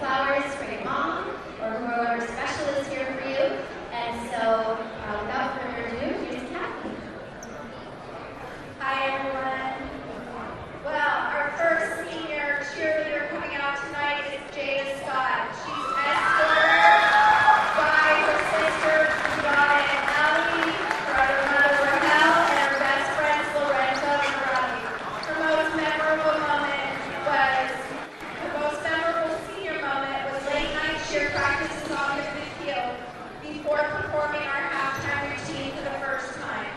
flowers for your mom or whoever special is here for you. And so, without further ado, here's Kathy. Hi, everyone. Well, our first senior cheerleader coming out tonight is Jada Scott. She's escorted by her sister, Donna and Ellie, her other mother, Rahel, and her best friends, Lorenzo and Robbie. Her most memorable senior moment was late night cheer practices on the field before performing our halftime routine for the first time.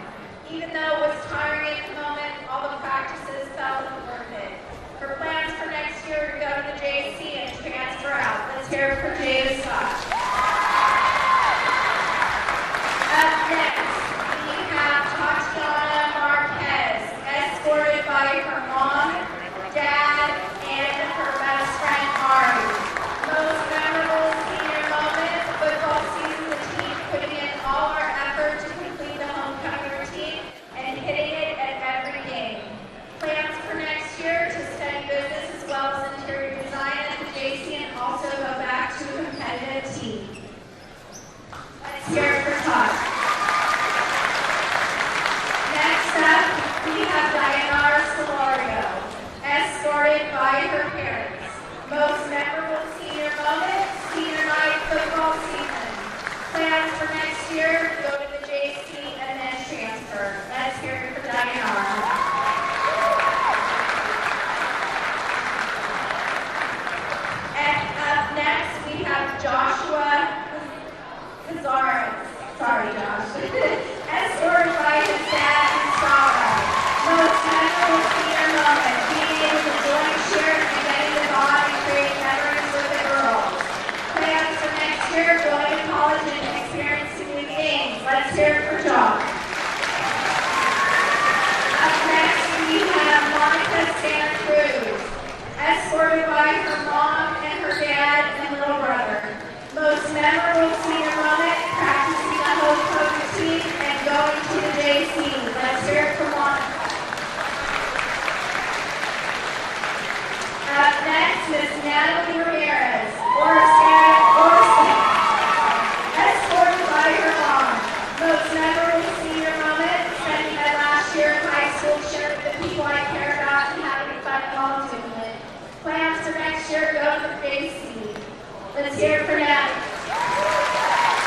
Even though it was tiring at the moment, all the practices felt worth it. Her plans for next year are to go to the JC and transfer out. Let's hear it for Jada Scott. Up next, we have Tatiana Marquez, escorted by her mom, dad, and her best friend, Ari. Most memorable senior moment, football season, the team putting in all our effort to complete the homecoming routine and hitting it at every game. Plans for next year to study business as well as interior design at the JC and also go back to a competitive team. Let's hear it for Todd. Next up, we have Diana Solario, escorted by her parents. Most memorable senior moment, senior night football season. Plans for next year, go to the JC and then transfer. Let's hear it for Diana. And up next, we have Joshua Cazares. Sorry, Josh. Escorted by his dad and Sara. Most memorable senior moment, being able to join, share, and getting to bond and create memories with the girls. Plans for next year, going to college and experiencing new things. Let's hear it for Josh. Up next, we have Monica Santa Cruz, escorted by her mom and her dad and little brother. Most memorable senior moment, practicing the whole routine and going to the JC. Let's hear it for Monica. Up next, Miss Natalie Ramirez, escorted by her mom. Most memorable senior moment, spending my last year in high school sharing with the people I care about and having fun while doing it. Plans for next year, go to the JC. Let's hear it for Natalie.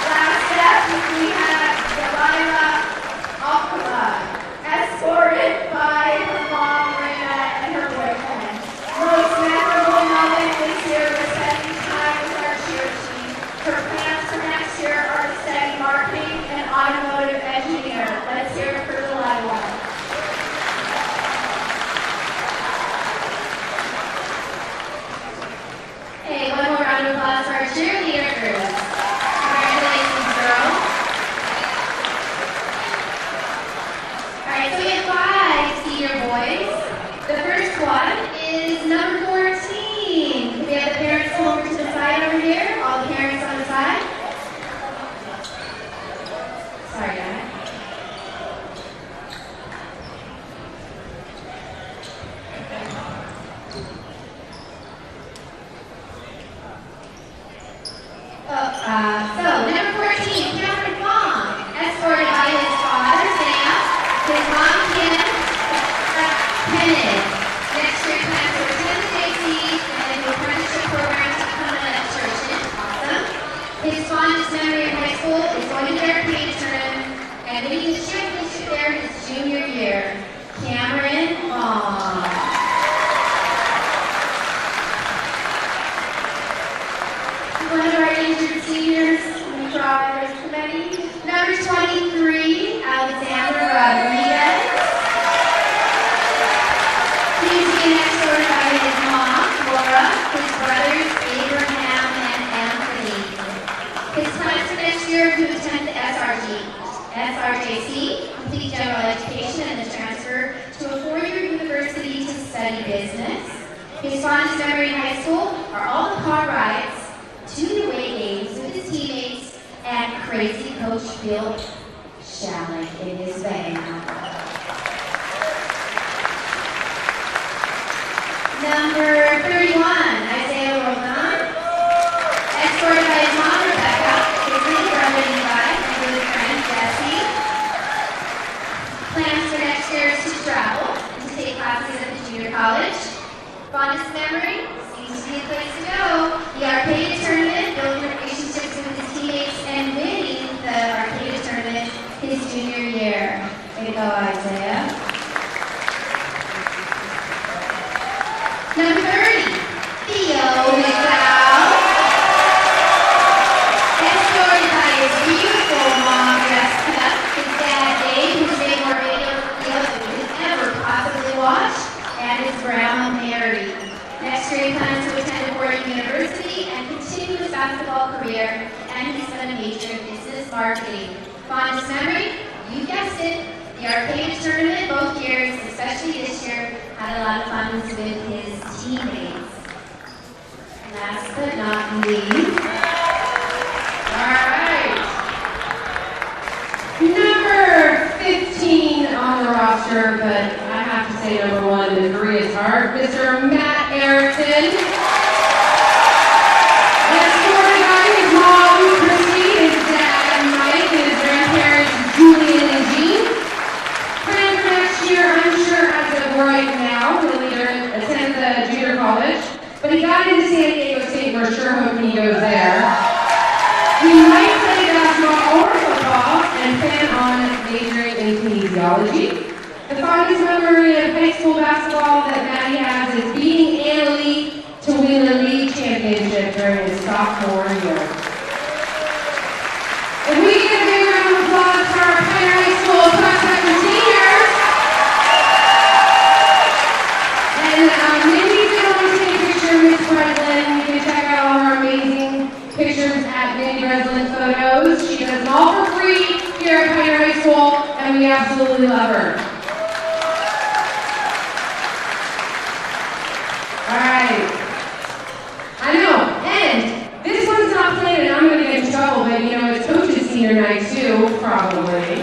Last up, we have Delilah Alcala, escorted by her mom, Rena, and her boyfriend. Most memorable moment this year was spending time with our cheer team. Her plans for next year are to study marketing and automotive engineer. Let's hear it for Delilah. Hey, one more round of applause for our cheerleader group. Congratulations, girls. Alright, so we have 5 senior boys. The first one is number 14. We have the parents come over to the side over here. All the parents on the side. Sorry, guys. So, number 14, Cameron Fong, escorted by his father, Sam, his mom, Kim, Kenneth. Next year, plans to attend the JC and the apprenticeship program to become an electrician. Awesome. His fondest memory of high school is going to their paint tournament and leading the championship there his junior year. Cameron Fong. One of our injured seniors, we draw this committee. Number 23, Alexander Rodriguez. He's being escorted by his mom, Laura, his brothers, Abraham and Anthony. His plans for next year are to attend the SRJC, complete general education, and the transfer to a 4-year university to study business. His fondest memory in high school are all the car rides to the away games with his teammates and crazy Coach Bill Shallak in his van. Number 31, Isaiah Roman, basketball career, and he's going to major in business marketing. Fondest memory? You guessed it. The arcade tournament both years, especially this year, had a lot of fun with his teammates. Last but not least, all right. Number 15 on the roster, but I have to say number 1 in Korea's heart, Mr. Matt Erickson. Escorted by his mom, Christy, his dad, Mike, and his grandparents, Julian and Jean. Plan for next year, I'm sure as of right now, he'll either attend the junior college, but he got into San Diego State, we're sure hoping he goes there. He might play basketball or football and plan on majoring in kinesiology. The fondest memory of high school basketball that Maddie has is beating Anna Lee to win the league championship during his sophomore year. If we get a big round of applause for our Pioneer High School prospector seniors. And maybe if you want to take a picture of Miss Breslin, you can check out all her amazing pictures at Minnie Breslin Photos. She does them all for free here at Pioneer High School, and we absolutely love her. All right. I know, and this one's not planned, and I'm going to get in trouble, but you know, it's Coach's senior night too, probably.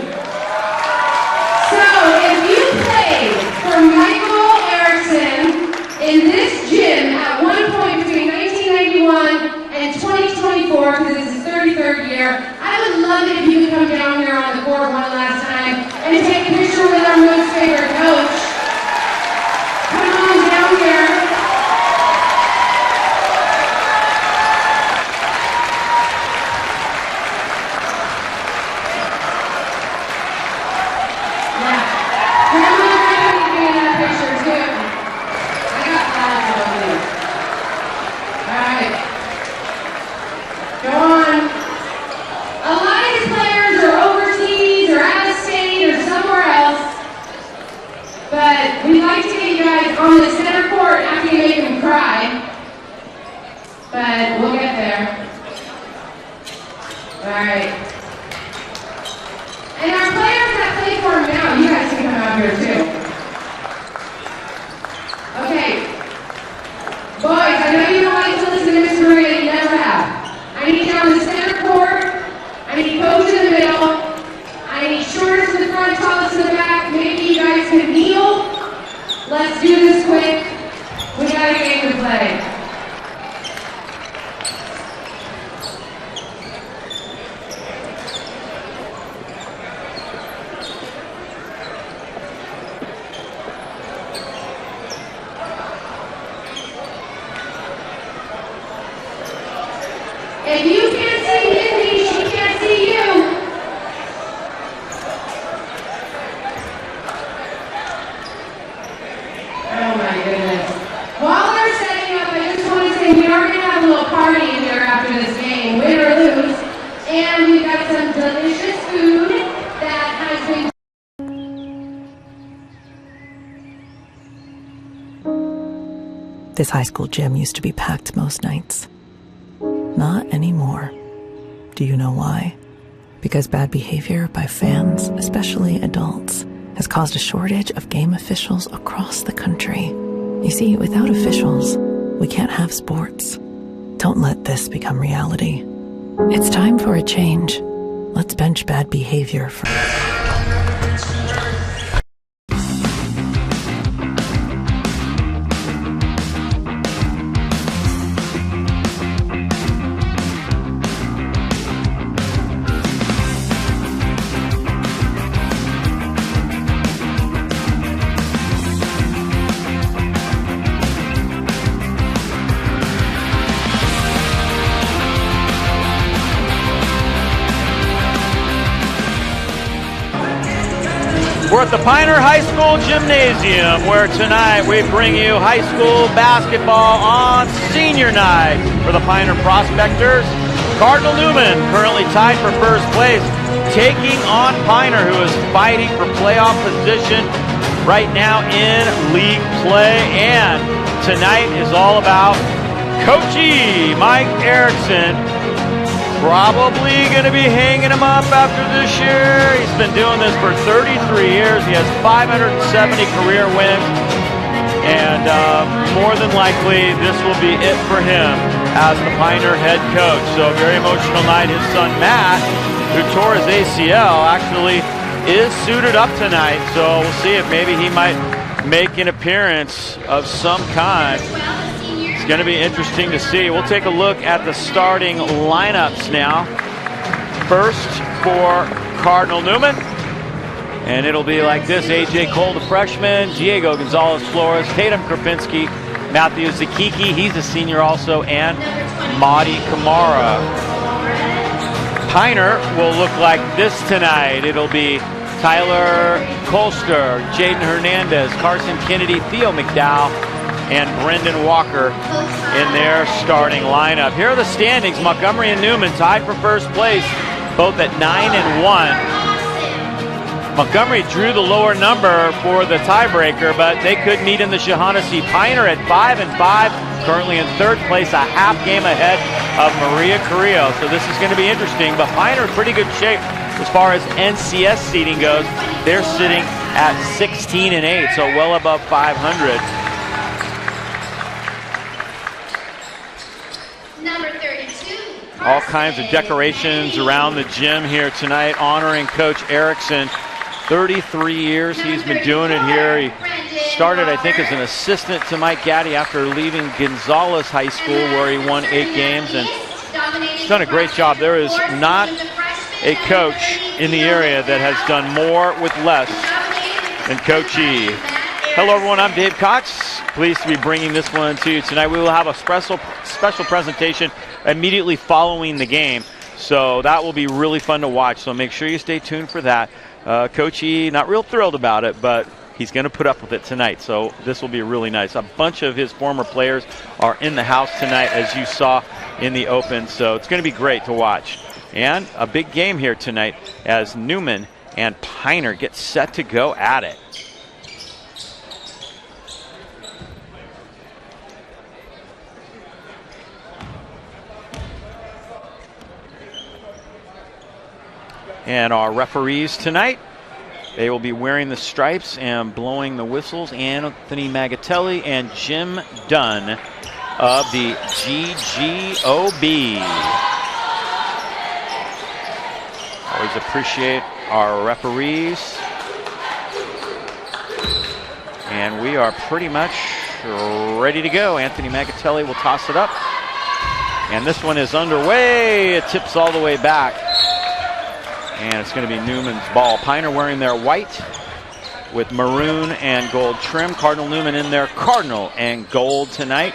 So, if you played for Michael Erickson in this gym at one point between 1991 and 2024, because this is his 33rd year, I would love it if you would come down here on the court one last time and take a picture with our most favorite coach. Come on down here. We'd like to get you guys on the center court after you make them cry, but we'll get there. All right. And our players that play for him now, you guys can come out here too. Okay. Boys, I know you don't like to listen to Miss Maria, you never have. I need you on the center court. I need Coach in the middle. I need shortest in the front, tallest in the back. Maybe you guys can kneel. Let's do this quick. We got a game to play. If you can't see Mindy, she can't see you. Oh my goodness. While they're setting up, I just want to say we are going to have a little party in here after this game, win or lose. And we've got some delicious food that has been... This high school gym used to be packed most nights. Not anymore. Do you know why? Because bad behavior by fans, especially adults, has caused a shortage of game officials across the country. You see, without officials, we can't have sports. Don't let this become reality. It's time for a change. Let's bench bad behavior for... We're at the PINER High School Gymnasium, where tonight we bring you high school basketball on senior night for the PINER Prospectors. Cardinal NEWMAN, currently tied for first place, taking on PINER, who is fighting for playoff position right now in league play. And tonight is all about Coach Mike Erickson probably going to be hanging him up after this year. He's been doing this for 33 years. He has 570 career wins. And more than likely, this will be it for him as the Piner head coach. So very emotional night. His son, Matt, who tore his ACL, actually is suited up tonight. So we'll see if maybe he might make an appearance of some kind. It's going to be interesting to see. We'll take a look at the starting lineups now. First for Cardinal Newman. And it'll be like this: A.J. Cole, the freshman, Diego Gonzalez-Flores, Tatum Krupinski, Matthew Zakiki, he's a senior also, and Madi Kamara. Piner will look like this tonight. It'll be Tyler Colster, Jaden Hernandez, Carson Kennedy, Theo McDowell, and Brendan Walker in their starting lineup. Here are the standings. Montgomery and Newman tied for first place, both at 9 and 1. Montgomery drew the lower number for the tiebreaker, but they could meet in the Shaughnessy. Piner at 5 and 5, currently in third place, a half game ahead of Maria Carrillo. So this is going to be interesting, but Piner in pretty good shape as far as NCS seeding goes. They're sitting at 16 and 8, so well above 500. Number 32. All kinds of decorations around the gym here tonight honoring Coach Erickson. 33 years he's been doing it here. He started, I think, as an assistant to Mike Gaddy after leaving Gonzales High School, where he won 8 games, and he's done a great job. There is not a coach in the area that has done more with less than Coach E. Hello, everyone. I'm Dave Cox. Pleased to be bringing this one to you tonight. We will have a special presentation immediately following the game, so that will be really fun to watch. So make sure you stay tuned for that. Coach E, not real thrilled about it, but he's going to put up with it tonight, so this will be really nice. A bunch of his former players are in the house tonight, as you saw in the open, so it's going to be great to watch. And a big game here tonight as Newman and Piner get set to go at it. And our referees tonight, they will be wearing the stripes and blowing the whistles. Anthony Magatelli and Jim Dunn of the GGOB. Always appreciate our referees. And we are pretty much ready to go. Anthony Magatelli will toss it up. And this one is underway. It tips all the way back. And it's going to be Newman's ball. Piner wearing their white with maroon and gold trim. Cardinal Newman in their cardinal and gold tonight.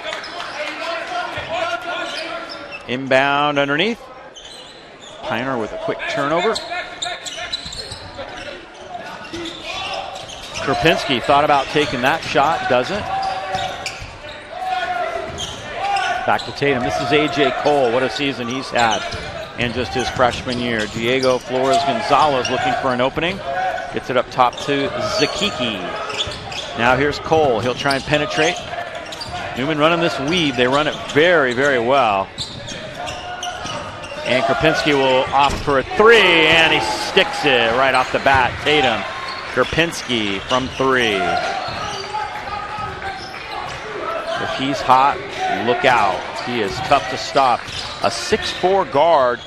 Inbound underneath. Piner with a quick turnover. Krupinski thought about taking that shot, doesn't. Back to Tatum. This is A.J. Cole. What a season he's had in just his freshman year. Diego Flores Gonzalez looking for an opening. Gets it up top to Zakiki. Now here's Cole. He'll try and penetrate. Newman running this weave. They run it very, very well. And Krupinski will opt for a 3, and he sticks it right off the bat. Tatum. Krupinski from 3. If he's hot, look out. He is tough to stop. A 6'4" guard,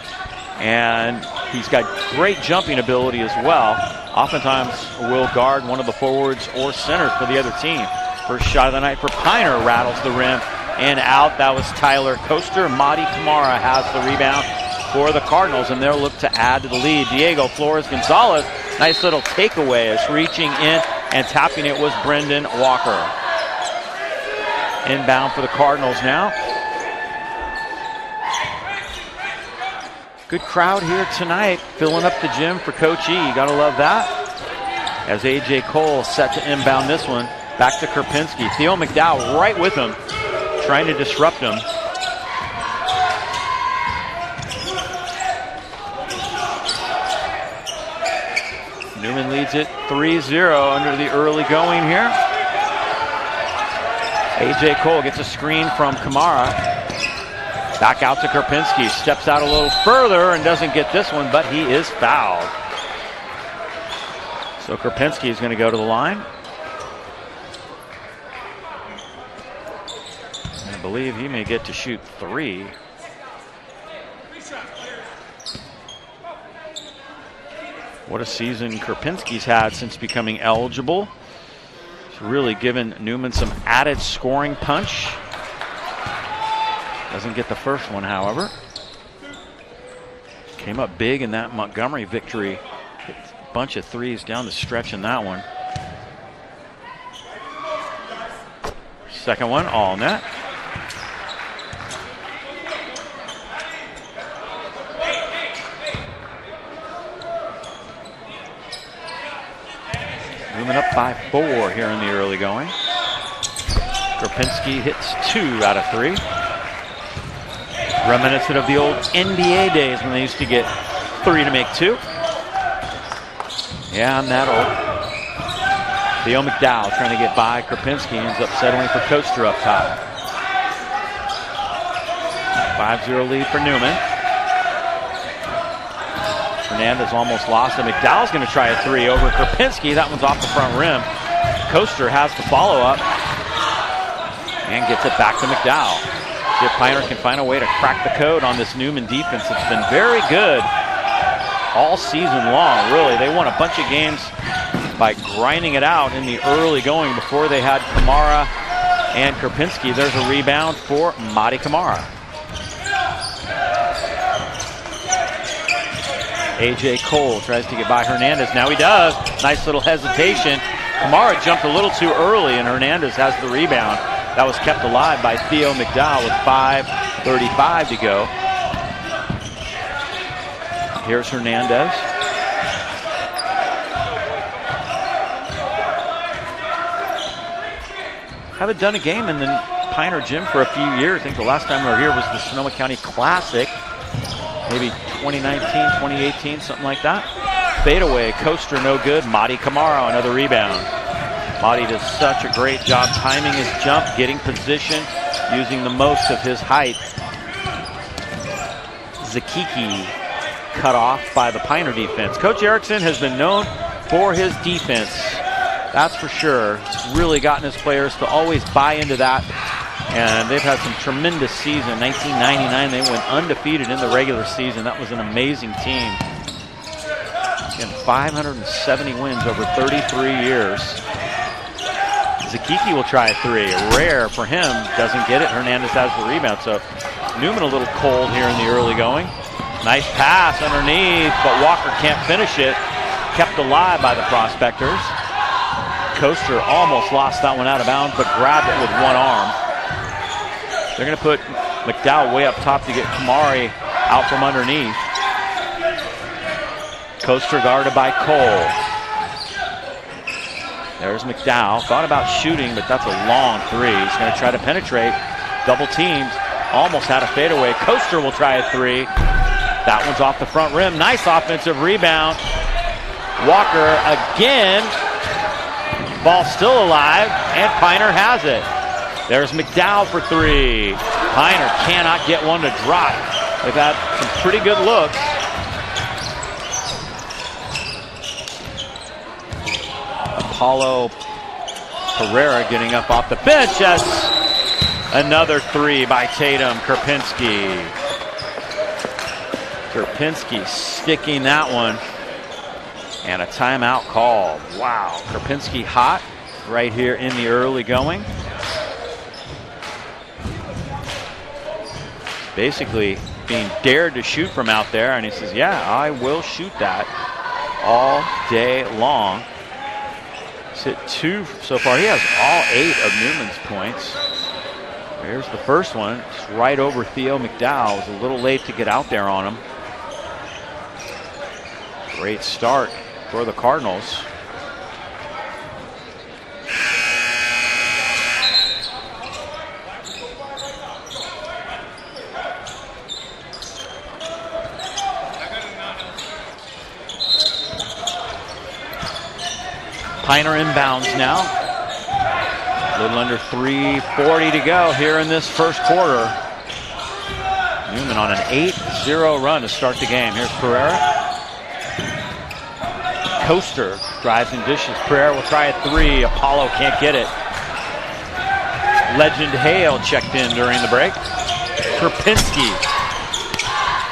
and he's got great jumping ability as well. Oftentimes will guard one of the forwards or centers for the other team. First shot of the night for Piner rattles the rim and out. That was Tyler Coaster. Madi Kamara has the rebound for the Cardinals, and they'll look to add to the lead. Diego Flores Gonzalez, nice little takeaway as reaching in and tapping it was Brendan Walker. Inbound for the Cardinals now. Good crowd here tonight, filling up the gym for Coach E. You gotta love that. As A.J. Cole set to inbound this one. Back to Krupinski. Theo McDowell right with him, trying to disrupt him. Newman leads it 3-0 under the early going here. A.J. Cole gets a screen from Kamara. Back out to Karpinski, steps out a little further and doesn't get this one, but he is fouled. So Karpinski is going to go to the line. I believe he may get to shoot 3. What a season Karpinski's had since becoming eligible. It's really given Newman some added scoring punch. Doesn't get the first one, however. Came up big in that Montgomery victory. Hit a bunch of threes down the stretch in that one. Second one, all net. Newman up by 4 here in the early going. Karpinski hits 2 out of 3. Reminiscent of the old NBA days when they used to get 3 to make 2. Yeah, I'm that old. Theo McDowell trying to get by Karpinski, ends up settling for Koster up top. 5-0 lead for Newman. Hernandez almost lost it. McDowell's going to try a 3 over Karpinski. That one's off the front rim. Koster has the follow-up and gets it back to McDowell. See if Piner can find a way to crack the code on this Newman defense. It's been very good all season long, really. They won a bunch of games by grinding it out in the early going before they had Kamara and Karpinski. There's a rebound for Madi Kamara. A.J. Cole tries to get by Hernandez. Now he does. Nice little hesitation. Kamara jumped a little too early, and Hernandez has the rebound. That was kept alive by Theo McDowell with 5:35 to go. Here's Hernandez. Haven't done a game in the Piner Gym for a few years. I think the last time we were here was the Sonoma County Classic. Maybe 2019, 2018, something like that. Fadeaway, Koster no good. Madi Kamara, another rebound. Madi does such a great job timing his jump, getting position, using the most of his height. Zakiki cut off by the Piner defense. Coach Erickson has been known for his defense. That's for sure. It's really gotten his players to always buy into that. And they've had some tremendous season. 1999, they went undefeated in the regular season. That was an amazing team. Again, 570 wins over 33 years. Zakiki will try a 3. Rare for him. Doesn't get it. Hernandez has the rebound. So Newman a little cold here in the early going. Nice pass underneath, but Walker can't finish it. Kept alive by the Prospectors. Koster almost lost that one out of bounds, but grabbed it with one arm. They're going to put McDowell way up top to get Kamari out from underneath. Koster guarded by Cole. There's McDowell. Thought about shooting, but that's a long 3. He's going to try to penetrate. Double teamed. Almost had a fadeaway. Koster will try a 3. That one's off the front rim. Nice offensive rebound. Walker again. Ball still alive, and Piner has it. There's McDowell for 3. Piner cannot get one to drop. They've had some pretty good looks. Apollo Pereira getting up off the bench. Yes, another 3 by Tatum. Karpinski sticking that one. And a timeout called. Wow, Karpinski hot right here in the early going. Basically being dared to shoot from out there, and he says, yeah, I will shoot that all day long. He's hit 2 so far. He has all 8 of Newman's points. There's the first one. It's right over Theo McDowell. It was a little late to get out there on him. Great start for the Cardinals. Piner inbounds now. A little under 3:40 to go here in this first quarter. Newman on an 8-0 run to start the game. Here's Pereira. Coaster drives and dishes. Pereira will try a three. Apollo can't get it. Legend Hale checked in during the break. Krupinski.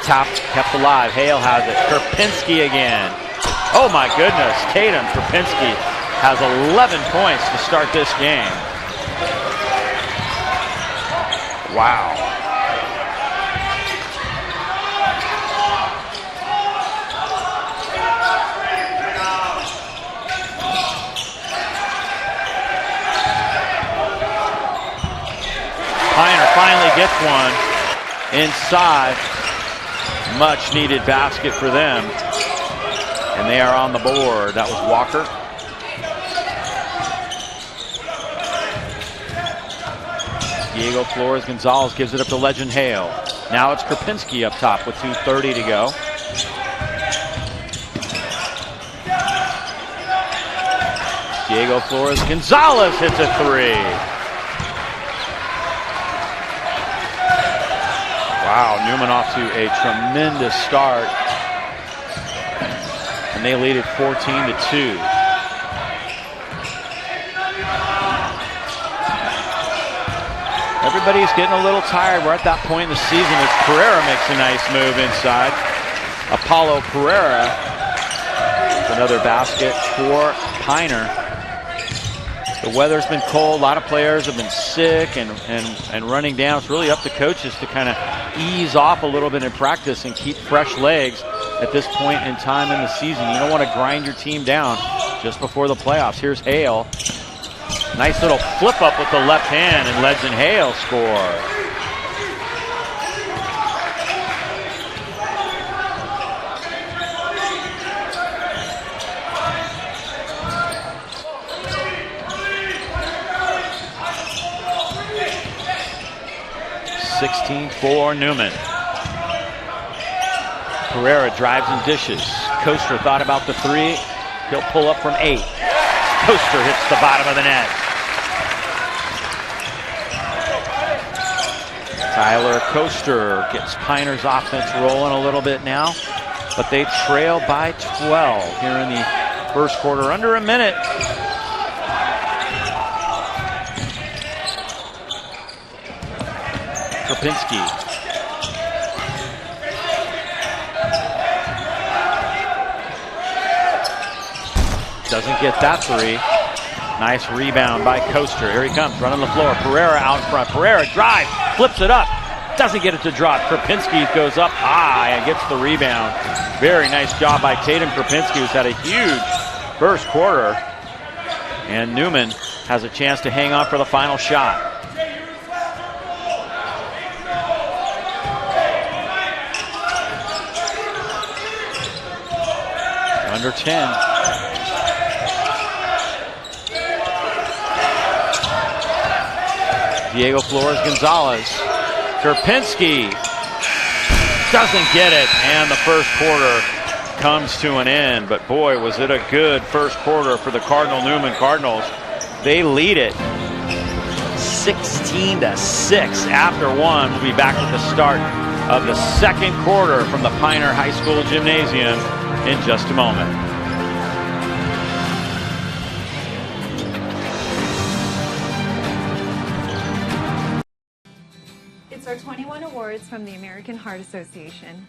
Top kept alive. Hale has it. Krupinski again. Oh my goodness. Tatum Krupinski has 11 points to start this game. Wow. Piner finally gets one inside. Much needed basket for them. And they are on the board. That was Walker. Diego Flores Gonzalez gives it up to Legend Hale. Now it's Krupinski up top with 2:30 to go. Diego Flores Gonzalez hits a three. Wow, Newman off to a tremendous start. And they lead it 14-2. Everybody's getting a little tired. We're at that point in the season as Pereira makes a nice move inside. Apollo Pereira with another basket for Piner. The weather's been cold. A lot of players have been sick and running down. It's really up to coaches to kind of ease off a little bit in practice and keep fresh legs at this point in time in the season. You don't want to grind your team down just before the playoffs. Here's Hale. Nice little flip up with the left hand, and Legend Hale score. For Newman. Pereira drives and dishes. Coaster thought about the three. He'll pull up from 8. Coaster hits the bottom of the net. Tyler Coaster gets Piner's offense rolling a little bit now, but they trail by 12 here in the first quarter, under a minute. Krupinski. Doesn't get that three. Nice rebound by Coaster. Here he comes, running the floor. Pereira out in front. Pereira drive, flips it up. Doesn't get it to drop. Krupinski goes up high and gets the rebound. Very nice job by Tatum Krupinski, who's had a huge first quarter. And Newman has a chance to hang on for the final shot. Under 10. Diego Flores Gonzalez. Krupinski doesn't get it, and the first quarter comes to an end. But boy, was it a good first quarter for the Newman Cardinals. They lead it 16-6 after one. We'll be back with the start of the second quarter from the Piner High School Gymnasium in just a moment. It's our 21 awards from the American Heart Association.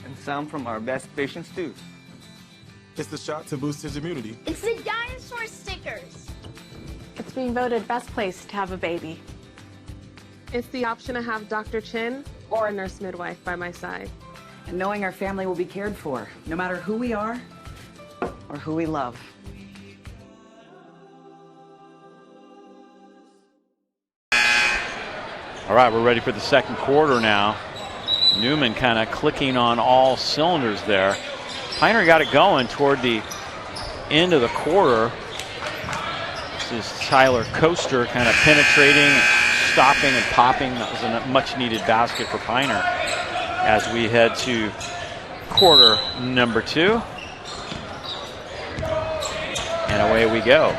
And some from our best patients too. It's the shot to boost his immunity. It's the dinosaur stickers. It's being voted best place to have a baby. It's the option to have Dr. Chin or a nurse midwife by my side. And knowing our family will be cared for, no matter who we are or who we love. All right, we're ready for the second quarter now. Newman kind of clicking on all cylinders there. Piner got it going toward the end of the quarter. This is Tyler Coaster kind of penetrating, stopping and popping. That was a much needed basket for Piner as we head to quarter number 2. And away we go.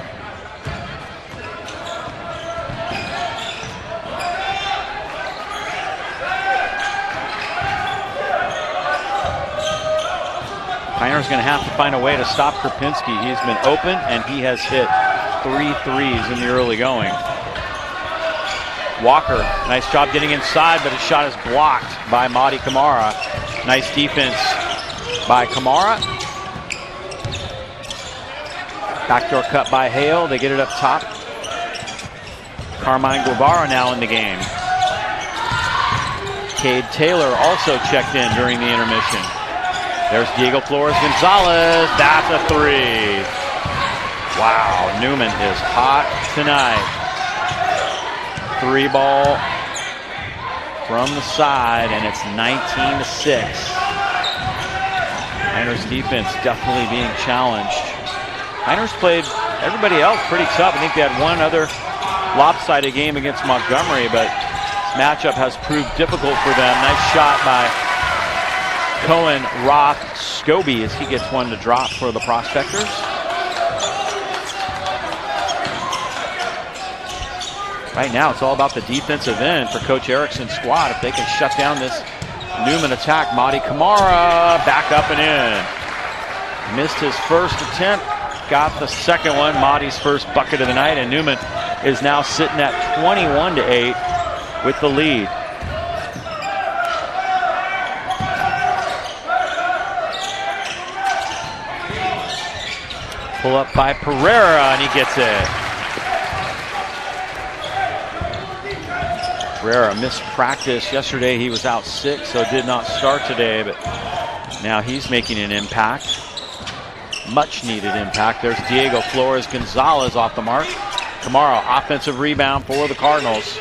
Piner's going to have to find a way to stop Krupinski. He's been open, and he has hit 3 threes in the early going. Walker, nice job getting inside, but his shot is blocked by Madi Kamara. Nice defense by Kamara. Backdoor cut by Hale. They get it up top. Carmine Guevara now in the game. Cade Taylor also checked in during the intermission. There's Diego Flores Gonzalez. That's a 3. Wow, Newman is hot tonight. 3 ball from the side, and it's 19-6. Piner's defense definitely being challenged. Piner's played everybody else pretty tough. I think they had one other lopsided game against Montgomery, but this matchup has proved difficult for them. Nice shot by Cohen Roth Scobie as he gets one to drop for the Prospectors. Right now, it's all about the defensive end for Coach Erickson's squad. If they can shut down this Newman attack, Madi Kamara back up and in. Missed his first attempt, got the second one. Madi's first bucket of the night, and Newman is now sitting at 21-8 with the lead. Pull up by Pereira, and he gets it. Pereira missed practice yesterday. He was out sick, so did not start today, but now he's making an impact. Much needed impact. There's Diego Flores Gonzalez off the mark. Kamara, offensive rebound for the Cardinals.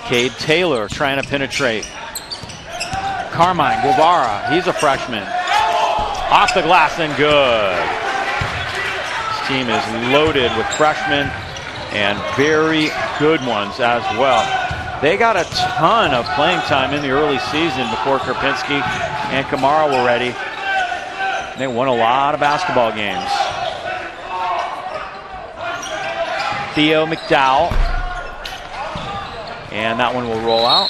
Cade Taylor trying to penetrate. Carmine Guevara, he's a freshman. Off the glass and good. This team is loaded with freshmen and very good ones as well. They got a ton of playing time in the early season before Krupinski and Kamara were ready. They won a lot of basketball games. Theo McDowell. And that one will roll out.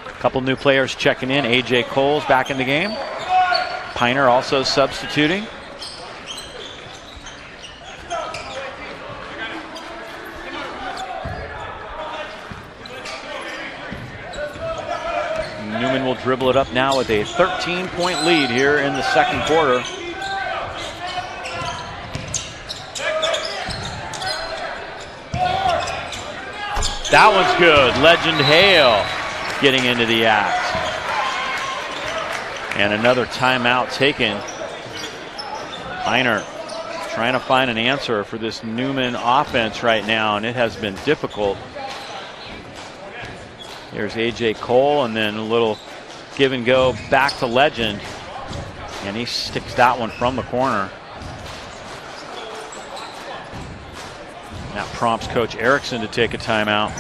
A couple new players checking in. A.J. Cole's back in the game. Piner also substituting. Newman will dribble it up now with a 13-point lead here in the second quarter. That one's good. Legend Hale getting into the act. And another timeout taken. Piner trying to find an answer for this Newman offense right now, and it has been difficult. There's A.J. Cole, and then a little give and go back to Legend. And he sticks that one from the corner. That prompts Coach Erickson to take a timeout.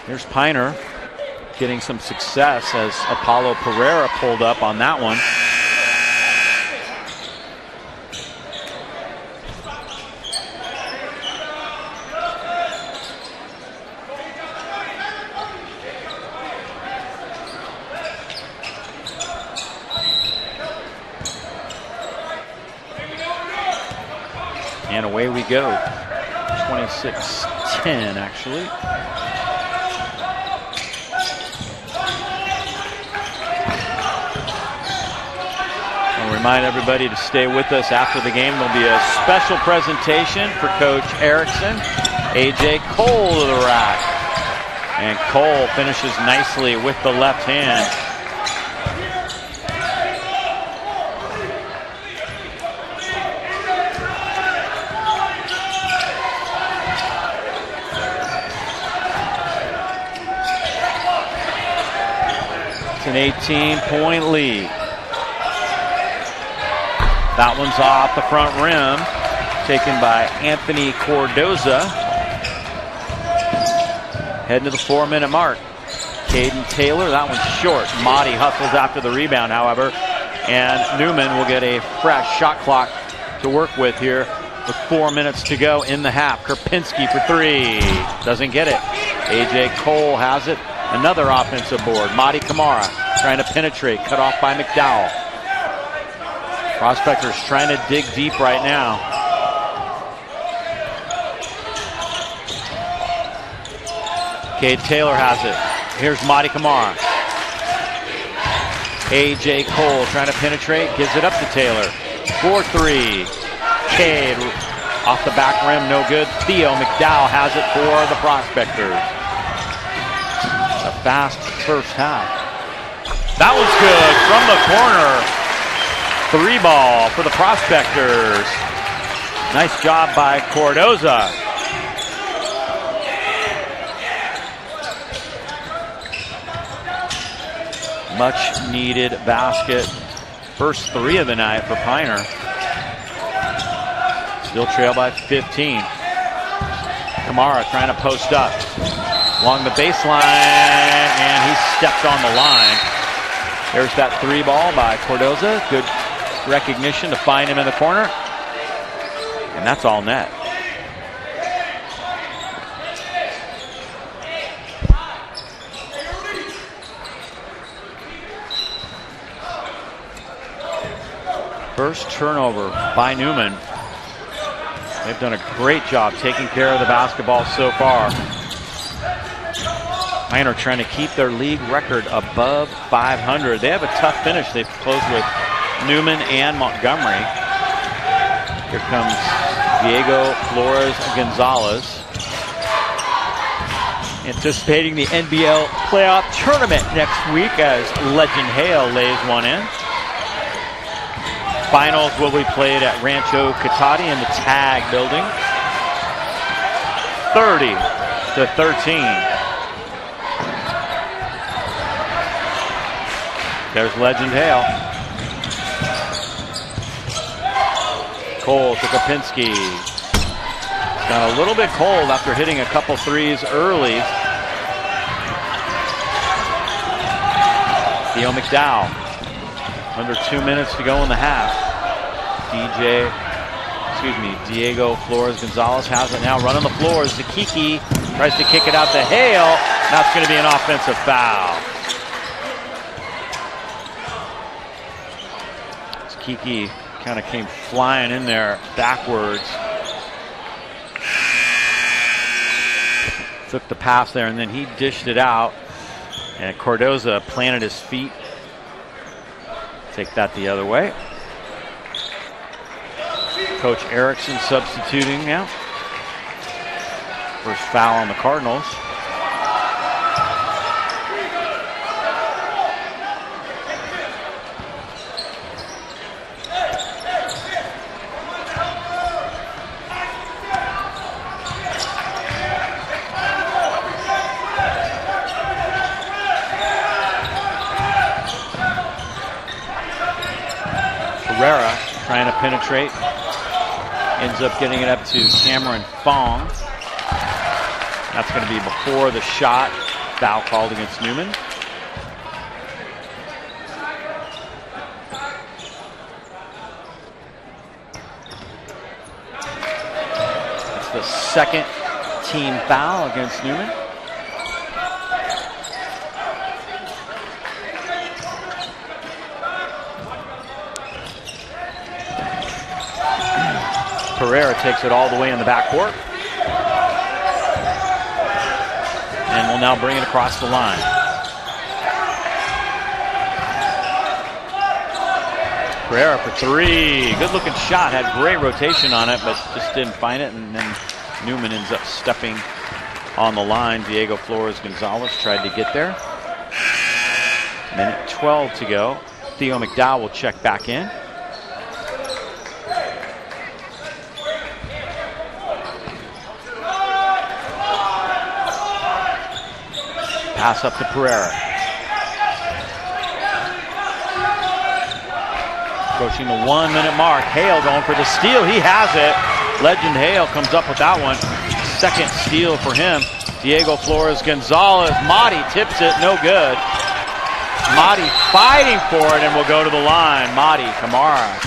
Here's Piner getting some success as Apollo Pereira pulled up on that one. And away we go. 26-10 actually. I'll remind everybody to stay with us after the game. There'll be a special presentation for Coach Erickson. A.J. Cole to the rack. And Cole finishes nicely with the left hand. An 18-point lead. That one's off the front rim, taken by Anthony Cordoza. Heading to the 4-minute mark. Caden Taylor, that one's short. Motti hustles after the rebound, however, and Newman will get a fresh shot clock to work with here with 4 minutes to go in the half. Krupinski for three. Doesn't get it. A.J. Cole has it. Another offensive board. Motti Kamara trying to penetrate. Cut off by McDowell. Prospectors trying to dig deep right now. Cade Taylor has it. Here's Motti Kamara. A.J. Cole trying to penetrate. Gives it up to Taylor. 4-3. Cade off the back rim. No good. Theo McDowell has it for the Prospectors. A fast first half. That was good from the corner. 3-ball for the Prospectors. Nice job by Cordoza. Much needed basket. First three of the night for Piner. Still trail by 15. Kamara trying to post up along the baseline, and he stepped on the line. There's that 3-ball by Cordoza. Good recognition to find him in the corner. And that's all net. First turnover by Newman. They've done a great job taking care of the basketball so far. Piner trying to keep their league record above 500. They have a tough finish. They've closed with Newman and Montgomery. Here comes Diego Flores Gonzalez. Anticipating the NBL playoff tournament next week as Legend Hale lays one in. Finals will be played at Rancho Cotati in the Tag building. 30-13. There's Legend Hale. Cole to Kopinski. Got a little bit cold after hitting a couple threes early. Theo McDowell. Under 2 minutes to go in the half. Diego Flores Gonzalez has it now running the floors. Zakiki tries to kick it out to Hale. That's going to be an offensive foul. Zakiki kind of came flying in there backwards. Took the pass there and then he dished it out. And Cordoza planted his feet. Take that the other way. Coach Erickson substituting now. First foul on the Cardinals. Herrera trying to penetrate. Ends up getting it up to Cameron Fong. That's going to be before the shot. Foul called against Newman. It's the second team foul against Newman. Pereira takes it all the way in the backcourt. And will now bring it across the line. Pereira for three. Good looking shot. Had great rotation on it, but just didn't find it. And then Newman ends up stepping on the line. Diego Flores Gonzalez tried to get there. Minute 12 to go. Theo McDowell will check back in. Pass up to Pereira. Approaching the 1 minute mark. Hale going for the steal. He has it. Legend Hale comes up with that one. second steal for him. Diego Flores Gonzalez. Motti tips it, no good. Motti fighting for it and will go to the line. Motti Kamara.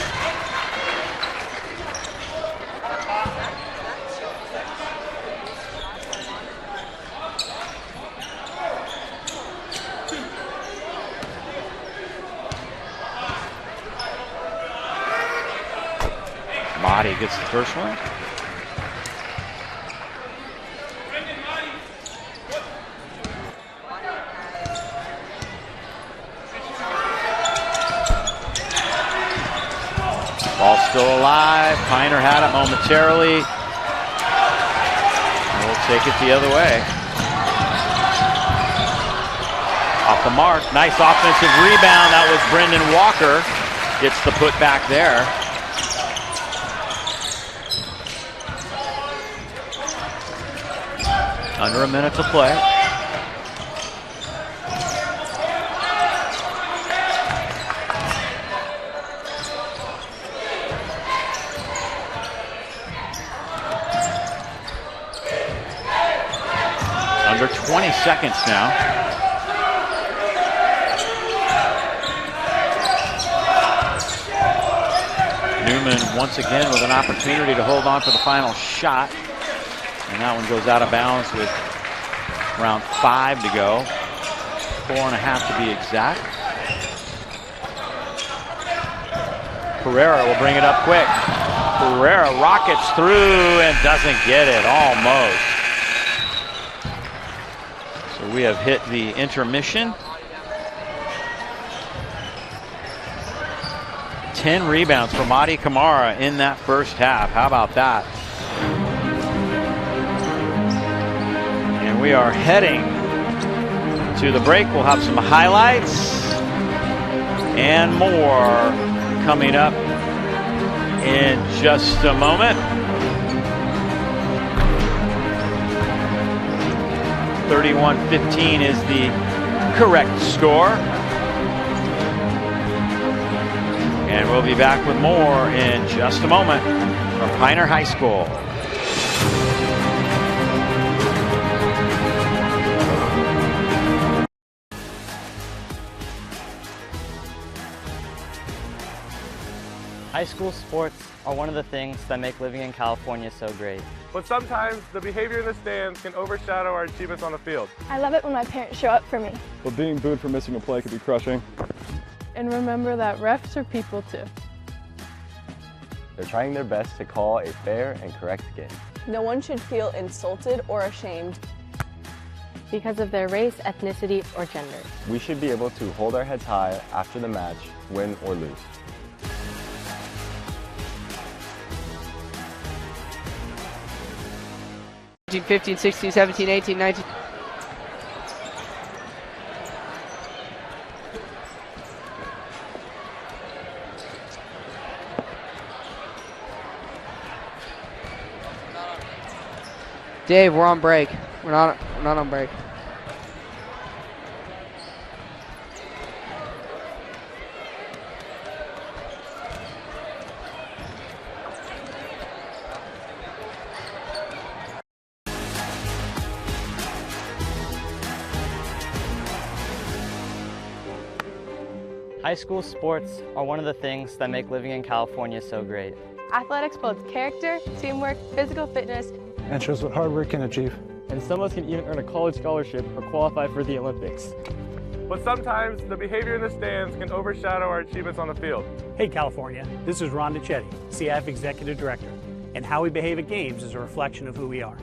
Motti gets the first one. Ball still alive. Piner had it momentarily. And we'll take it the other way. Off the mark. Nice offensive rebound. That was Brendan Walker. Gets the put back there. Under a minute to play. Under 20 seconds now. Newman once again with an opportunity to hold on for the final shot. And that one goes out of bounds with around 5 to go. 4.5 to be exact. Pereira will bring it up quick. Pereira rockets through and doesn't get it, almost. So we have hit the intermission. 10 rebounds for Motti Kamara in that first half. How about that? And we are heading to the break. We'll have some highlights and more coming up in just a moment. 31-15 is the correct score. And we'll be back with more in just a moment from Piner High School. High school sports are one of the things that make living in California so great. But sometimes the behavior in the stands can overshadow our achievements on the field. I love it when my parents show up for me. But being booed for missing a play can be crushing. And remember that refs are people too. They're trying their best to call a fair and correct game. No one should feel insulted or ashamed because of their race, ethnicity, or gender. We should be able to hold our heads high after the match, win or lose. 15, 16, 17, 18, 19. Dave, we're on break. We're not on break. High school sports are one of the things that make living in California so great. Athletics builds character, teamwork, physical fitness, and shows what hard work can achieve. And some of us can even earn a college scholarship or qualify for the Olympics. But sometimes the behavior in the stands can overshadow our achievements on the field. Hey California, this is Ron DiCetti, CIF Executive Director, and how we behave at games is a reflection of who we are.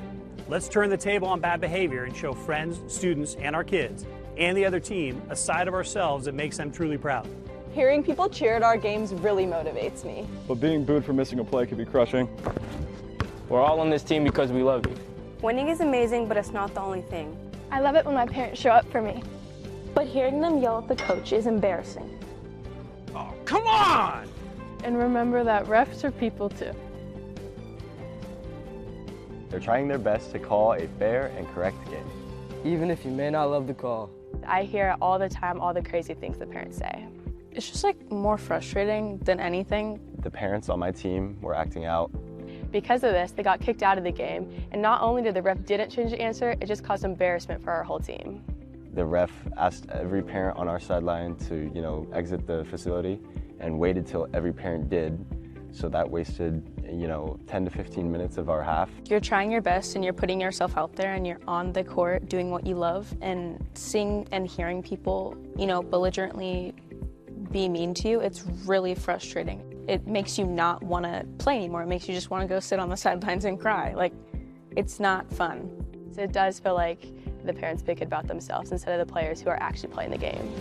Let's turn the table on bad behavior and show friends, students, and our kids, and the other team, a side of ourselves that makes them truly proud. Hearing people cheer at our games really motivates me. But being booed for missing a play can be crushing. We're all on this team because we love you. Winning is amazing, but it's not the only thing. I love it when my parents show up for me. But hearing them yell at the coach is embarrassing. Oh, come on! And remember that refs are people too. They're trying their best to call a fair and correct game. Even if you may not love the call. I hear all the time all the crazy things the parents say. It's just like more frustrating than anything. The parents on my team were acting out. Because of this, they got kicked out of the game, and not only did the ref didn't change the answer, it just caused embarrassment for our whole team. The ref asked every parent on our sideline to, exit the facility and waited till every parent did. So that wasted, 10 to 15 minutes of our half. You're trying your best and you're putting yourself out there and you're on the court doing what you love, and seeing and hearing people, belligerently be mean to you, it's really frustrating. It makes you not want to play anymore. It makes you just want to go sit on the sidelines and cry. Like, it's not fun. So it does feel like the parents pick it about themselves instead of the players who are actually playing the game.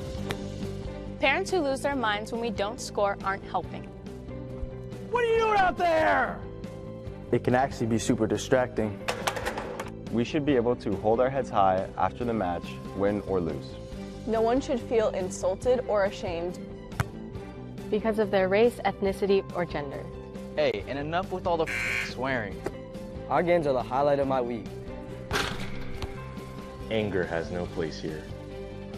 Parents who lose their minds when we don't score aren't helping. What are you doing out there? It can actually be super distracting. We should be able to hold our heads high after the match, win or lose. No one should feel insulted or ashamed because of their race, ethnicity, or gender. Hey, and enough with all the swearing. Our games are the highlight of my week. Anger has no place here.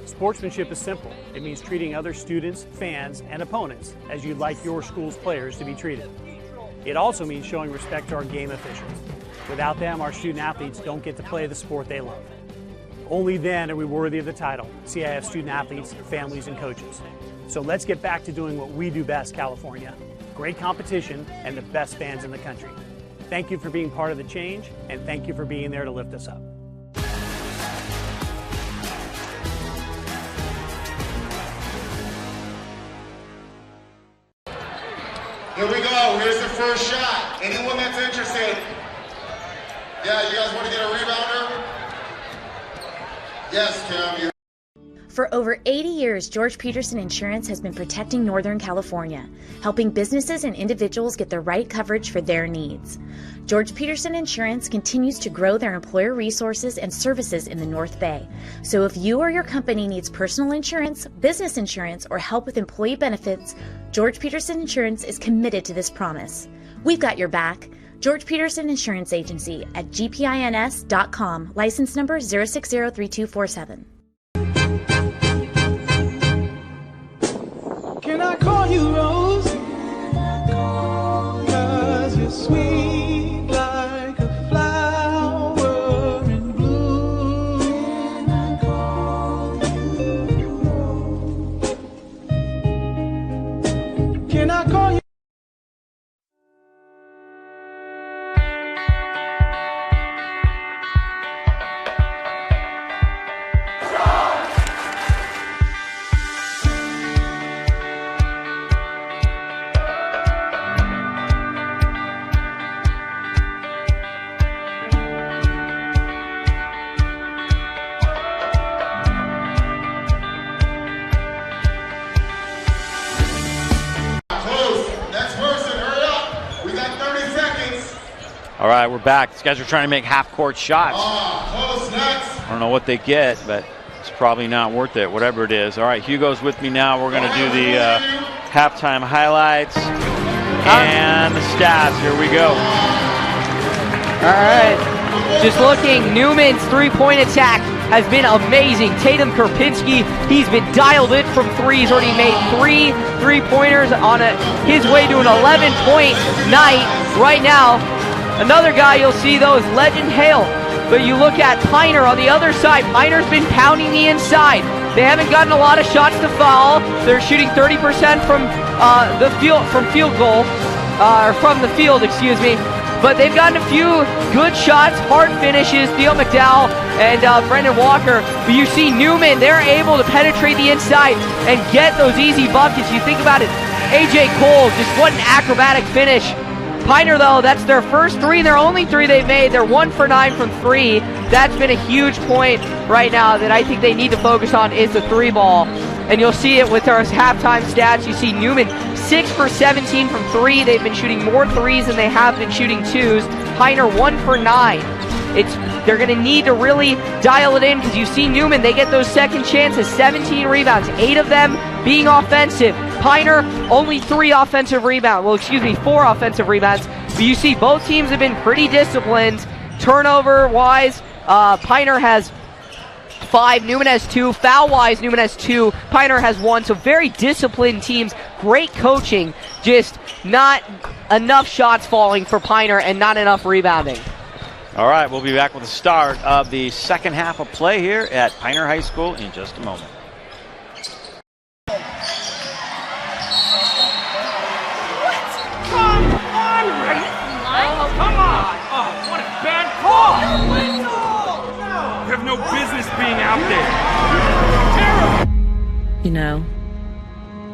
Sportsmanship is simple. It means treating other students, fans, and opponents as you'd like your school's players to be treated. It also means showing respect to our game officials. Without them, our student athletes don't get to play the sport they love. Only then are we worthy of the title, CIF student athletes, families, and coaches. So let's get back to doing what we do best, California. Great competition and the best fans in the country. Thank you for being part of the change, and thank you for being there to lift us up. Here we go. Here's the first shot. Anyone that's interested? Yeah, you guys want to get a rebounder? Yes, Cam. For over 80 years, George Peterson Insurance has been protecting Northern California, helping businesses and individuals get the right coverage for their needs. George Peterson Insurance continues to grow their employer resources and services in the North Bay. So if you or your company needs personal insurance, business insurance, or help with employee benefits, George Peterson Insurance is committed to this promise. We've got your back. George Peterson Insurance Agency at gpins.com, license number 0603247. Can I call you Rose? 'Cause you're sweet like a flower in bloom. Can I call you? All right, we're back. These guys are trying to make half-court shots. I don't know what they get, but it's probably not worth it, whatever it is. All right, Hugo's with me now. We're going to do the halftime highlights and the stats. Here we go. All right, just looking, Newman's three-point attack has been amazing. Tatum Karpinski, he's been dialed in from three. He's already made 3 3-pointers on his way to an 11-point night right now. Another guy you'll see, though, is Legend Hale. But you look at Piner on the other side. Piner's been pounding the inside. They haven't gotten a lot of shots to foul. They're shooting 30% from the field, from the field, excuse me. But they've gotten a few good shots, hard finishes. Theo McDowell and Brendan Walker. But you see Newman, they're able to penetrate the inside and get those easy buckets. You think about it, AJ Cole, just what an acrobatic finish. Piner, though, that's their first 3, their only 3 they've made. They're 1 for 9 from 3. That's been a huge point right now that I think they need to focus on is the 3 ball. And you'll see it with our halftime stats. You see Newman 6 for 17 from 3. They've been shooting more 3s than they have been shooting 2s. Piner 1 for 9. They're going to need to really dial it in because you see Newman, they get those second chances, 17 rebounds, 8 of them being offensive. Piner, only 4 offensive rebounds. But you see both teams have been pretty disciplined. Turnover-wise, Piner has 5, Newman has 2. Foul-wise, Newman has 2, Piner has 1. So very disciplined teams, great coaching, just not enough shots falling for Piner and not enough rebounding. All right, we'll be back with the start of the second half of play here at Piner High School in just a moment. Come on, Ray. Oh, come on. Oh, what a bad call. You have no business being out there. Terrible. You know,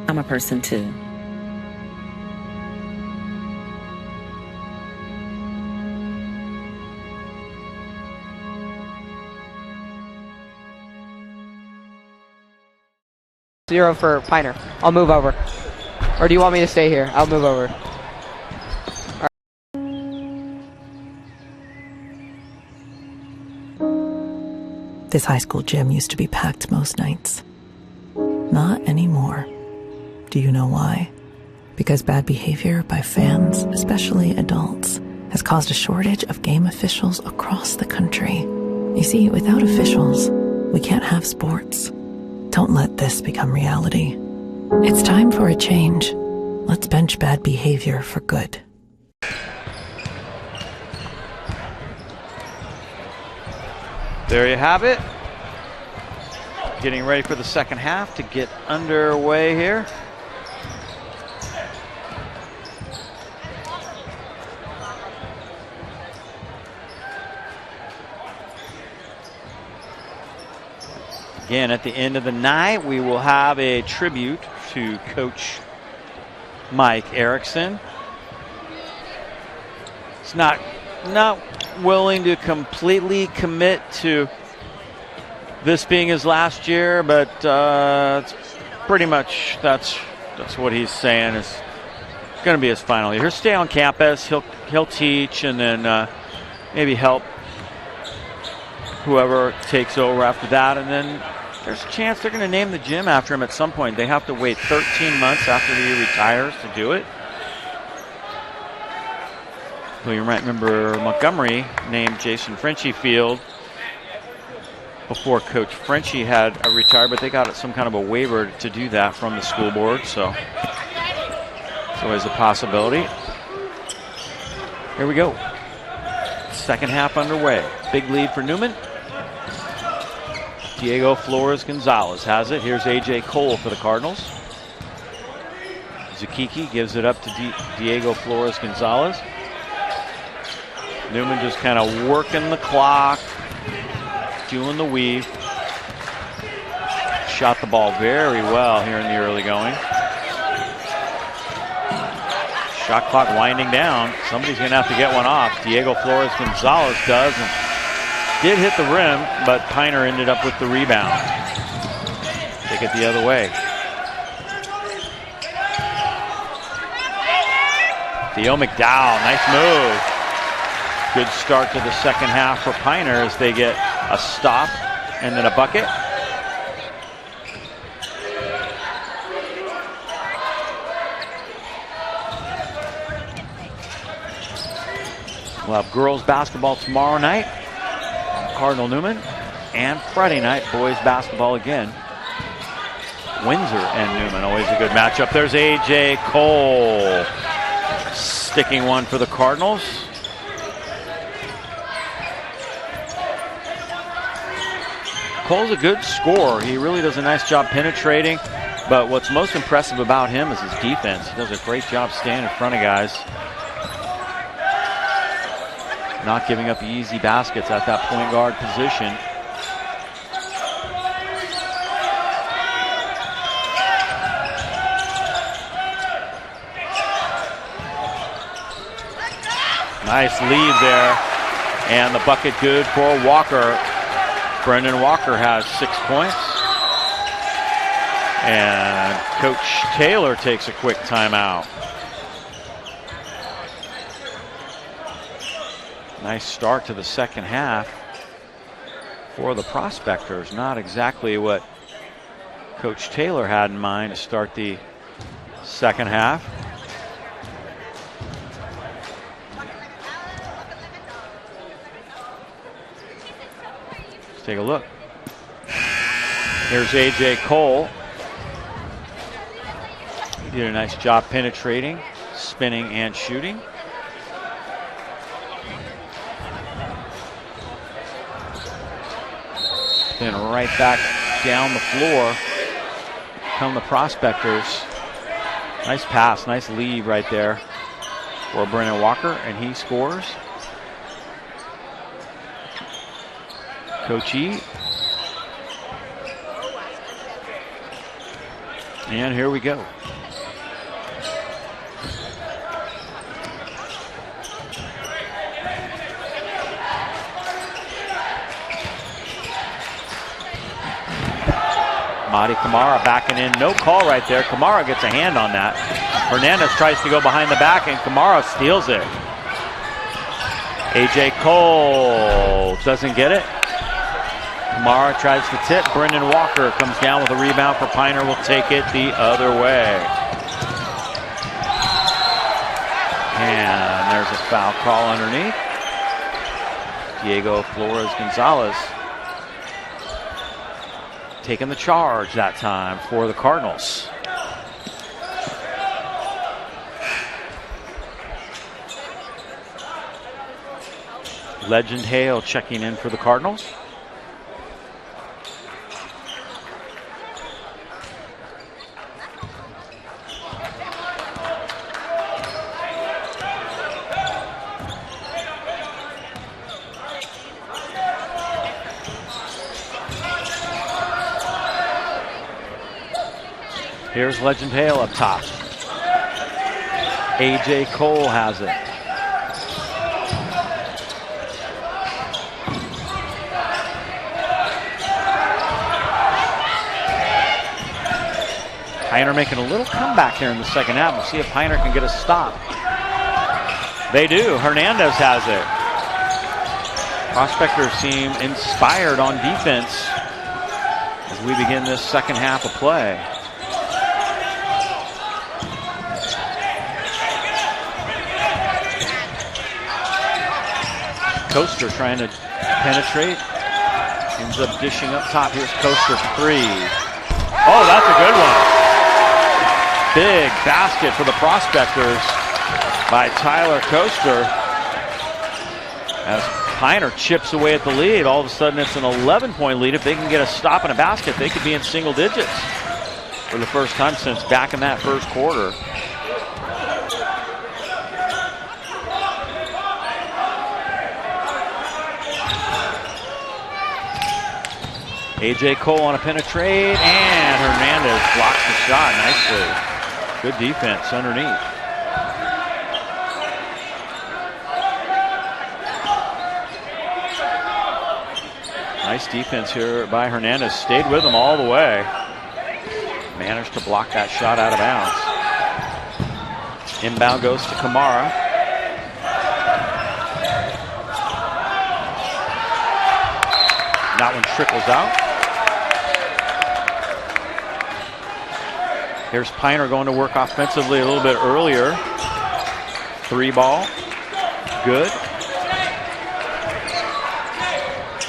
I'm a person too. Zero for Piner. I'll move over. Or do you want me to stay here? I'll move over. This high school gym used to be packed most nights. Not anymore. Do you know why? Because bad behavior by fans, especially adults, has caused a shortage of game officials across the country. You see, without officials, we can't have sports. Don't let this become reality. It's time for a change. Let's bench bad behavior for good. There you have it. Getting ready for the second half to get underway here. Again, at the end of the night, we will have a tribute to Coach Mike Erickson. He's not willing to completely commit to this being his last year, but it's pretty much that's what he's saying is going to be his final year. He'll stay on campus. He'll teach and then maybe help whoever takes over after that, and then there's a chance they're going to name the gym after him at some point. They have to wait 13 months after he retires to do it. Well, you might remember Montgomery named Jason Frenchie Field before Coach Frenchie had retired, but they got some kind of a waiver to do that from the school board, so it's always a possibility. Here we go. Second half underway. Big lead for Newman. Diego Flores Gonzalez has it. Here's A.J. Cole for the Cardinals. Zakiki gives it up to Diego Flores Gonzalez. Newman just kind of working the clock, doing the weave. Shot the ball very well here in the early going. Shot clock winding down. Somebody's going to have to get one off. Diego Flores Gonzalez does, and did hit the rim, but Piner ended up with the rebound. Take it the other way. Theo McDowell, nice move. Good start to the second half for Piner as they get a stop and then a bucket. We'll have girls basketball tomorrow night, Cardinal Newman, and Friday night boys basketball again, Windsor and Newman. Always a good matchup. There's A.J. Cole sticking one for the Cardinals. Cole's a good scorer. He really does a nice job penetrating, but what's most impressive about him is his defense. He does a great job staying in front of guys, not giving up easy baskets at that point guard position. Nice lead there, and the bucket good for Walker. Brendan Walker has 6 points. And Coach Taylor takes a quick timeout. Nice start to the second half for the Prospectors. Not exactly what Coach Taylor had in mind to start the second half. Take a look. Here's A.J. Cole. He did a nice job penetrating. spinning and shooting. Then right back down the floor come the Prospectors. Nice pass, nice lead right there for Brennan Walker, and he scores. Coach E. And here we go. Madi Kamara backing in. No call right there. Kamara gets a hand on that. Hernandez tries to go behind the back, and Kamara steals it. A.J. Cole doesn't get it. Kamara tries to tip. Brendan Walker comes down with a rebound for Piner. Will take it the other way. And there's a foul call underneath. Diego Flores Gonzalez taking the charge that time for the Cardinals. Legend Hale checking in for the Cardinals. Here's Legend Hale up top. A.J. Cole has it. Piner making a little comeback here in the second half. We'll see if Piner can get a stop. They do. Hernandez has it. Prospectors seem inspired on defense as we begin this second half of play. Coaster trying to penetrate. Ends up dishing up top. Here's Coaster for three. Oh, that's a good one. Big basket for the Prospectors by Tyler Coaster. As Piner chips away at the lead, all of a sudden it's an 11-point lead. If they can get a stop and a basket, they could be in single digits for the first time since back in that first quarter. A.J. Cole on a penetrate, and Hernandez blocks the shot nicely. Good defense underneath. Nice defense here by Hernandez. Stayed with him all the way. Managed to block that shot out of bounds. Inbound goes to Kamara. That one trickles out. Here's Piner going to work offensively a little bit earlier. Three ball. Good.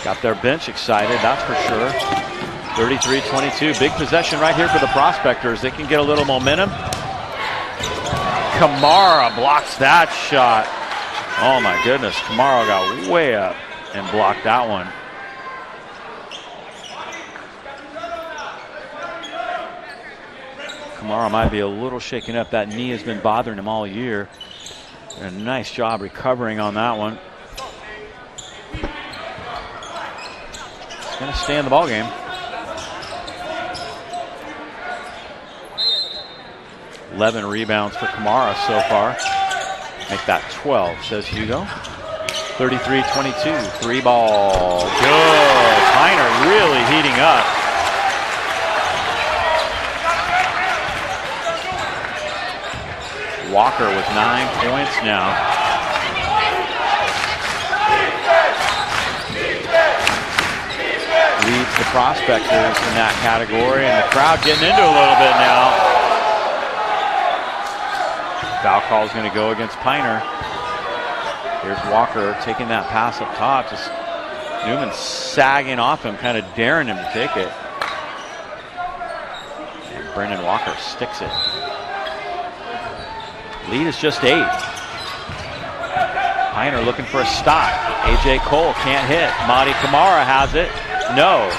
Got their bench excited, that's for sure. 33-22. Big possession right here for the Prospectors. They can get a little momentum. Kamara blocks that shot. Oh my goodness. Kamara got way up and blocked that one. Kamara might be a little shaken up. That knee has been bothering him all year. And a nice job recovering on that one. He's going to stay in the ball game. 11 rebounds for Kamara so far. Make that 12, says Hugo. 33-22, three ball. Good. Piner really heating up. Walker with 9 points now. Leads the Prospectors in that category, and the crowd getting into a little bit now. Foul call is going to go against Piner. Here's Walker taking that pass up top. Just Newman sagging off him, kind of daring him to take it. And Brendan Walker sticks it. Lead is just 8. Piner looking for a stop. A.J. Cole can't hit. Madi Kamara has it. No.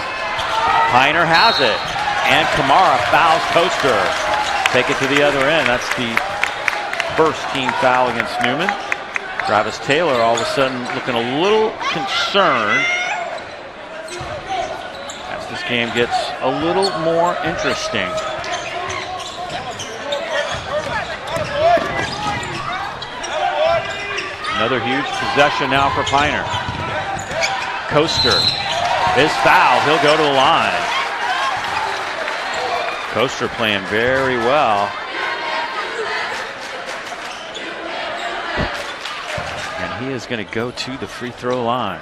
Piner has it. And Kamara fouls Coaster. Take it to the other end. That's the first team foul against Newman. Travis Taylor all of a sudden looking a little concerned as this game gets a little more interesting. Another huge possession now for Piner. Coaster is fouled. He'll go to the line. Coaster playing very well. And he is going to go to the free throw line.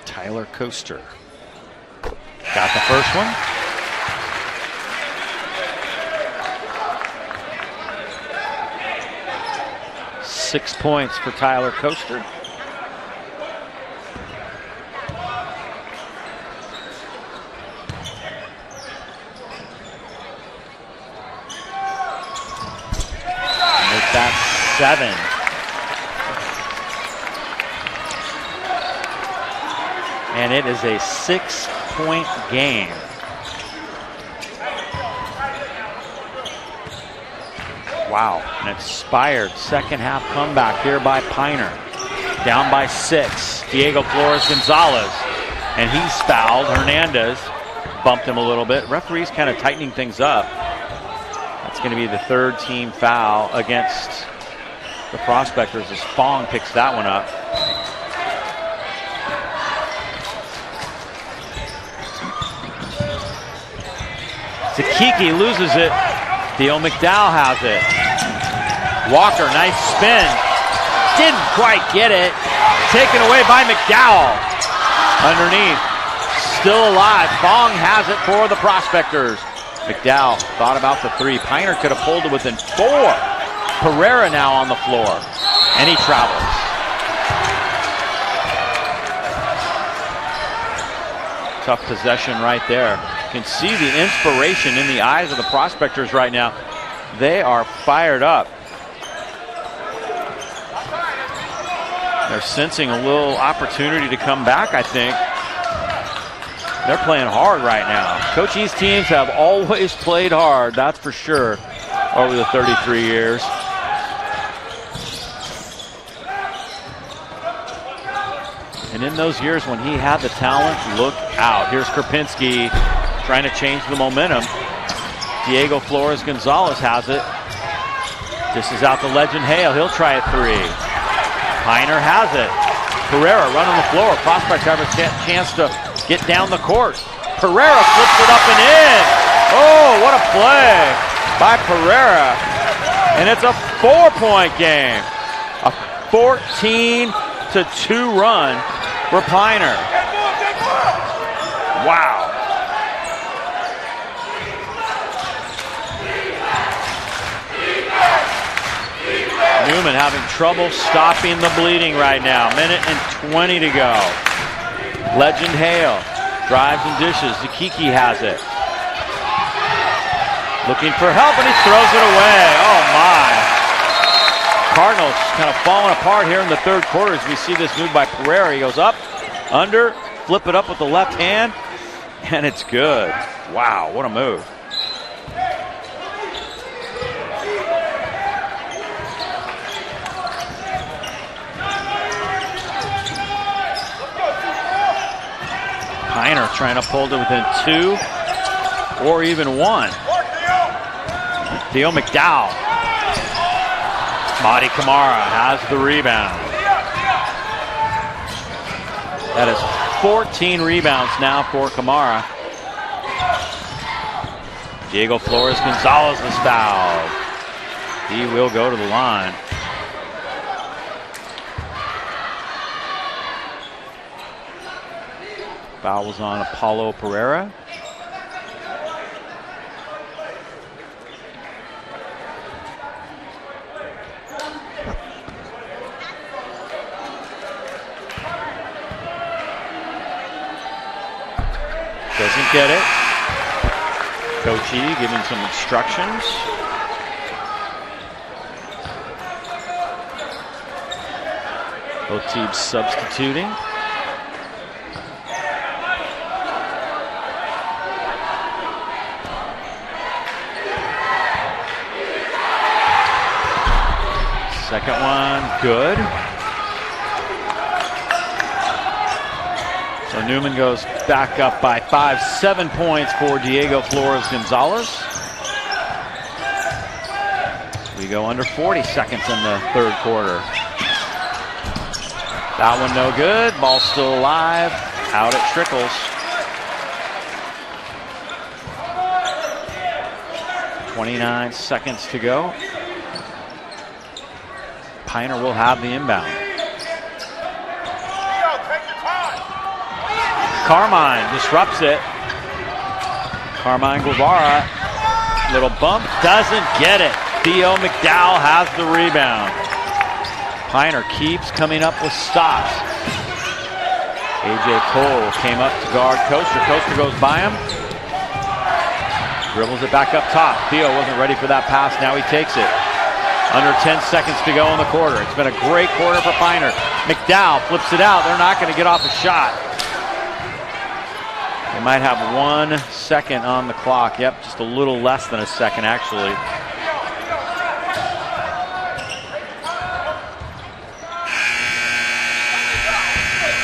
Tyler Coaster. Got the first one. Six points for Tyler Coaster. Make that 7. And it is a 6-point game. Wow, an inspired second half comeback here by Piner. Down by 6, Diego Flores Gonzalez. And he's fouled. Hernandez bumped him a little bit. Referee's kind of tightening things up. That's going to be the third team foul against the Prospectors as Fong picks that one up. Zakiki loses it. Theo McDowell has it. Walker, nice spin. Didn't quite get it. Taken away by McDowell. Underneath. Still alive. Fong has it for the Prospectors. McDowell thought about the 3. Piner could have pulled it within 4. Pereira now on the floor. And he travels. Tough possession right there. You can see the inspiration in the eyes of the Prospectors right now. They are fired up. They're sensing a little opportunity to come back, I think. They're playing hard right now. Coach E's teams have always played hard, that's for sure, over the 33 years. And in those years when he had the talent, look out. Here's Krupinski trying to change the momentum. Diego Flores Gonzalez has it. Dishes out to Legend Hale. He'll try a 3. Piner has it. Pereira running the floor. Prospects have a chance to get down the court. Pereira flips it up and in. Oh, what a play by Pereira. And it's a 4-point game. A 14-2 run for Piner. Wow. Newman having trouble stopping the bleeding right now. Minute and 20 to go. Legend Hale drives and dishes. Zakiki has it. Looking for help and he throws it away. Oh my. Cardinals kind of falling apart here in the third quarter as we see this move by Pereira. He goes up, under, flip it up with the left hand, and it's good. Wow, what a move. Piner trying to pull it within 2 or even 1. Theo McDowell. Madi Kamara has the rebound. That is 14 rebounds now for Kamara. Diego Flores Gonzalez is fouled. He will go to the line. Foul was on Apollo Pereira. get it. Coach E giving some instructions. Both teams substituting. Second one, good. So Newman goes back up by 5, 7 points for Diego Flores Gonzalez. We go under 40 seconds in the third quarter. That one no good. Ball still alive. Out it trickles. 29 seconds to go. Piner will have the inbound. Carmine disrupts it. Carmine Guevara, little bump, doesn't get it. Theo McDowell has the rebound. Piner keeps coming up with stops. AJ Cole came up to guard Coaster. Coaster goes by him. Dribbles it back up top. Theo wasn't ready for that pass. Now he takes it. Under 10 seconds to go in the quarter. It's been a great quarter for Piner. McDowell flips it out. They're not going to get off a shot. They might have 1 second on the clock. Yep, just a little less than a second, actually.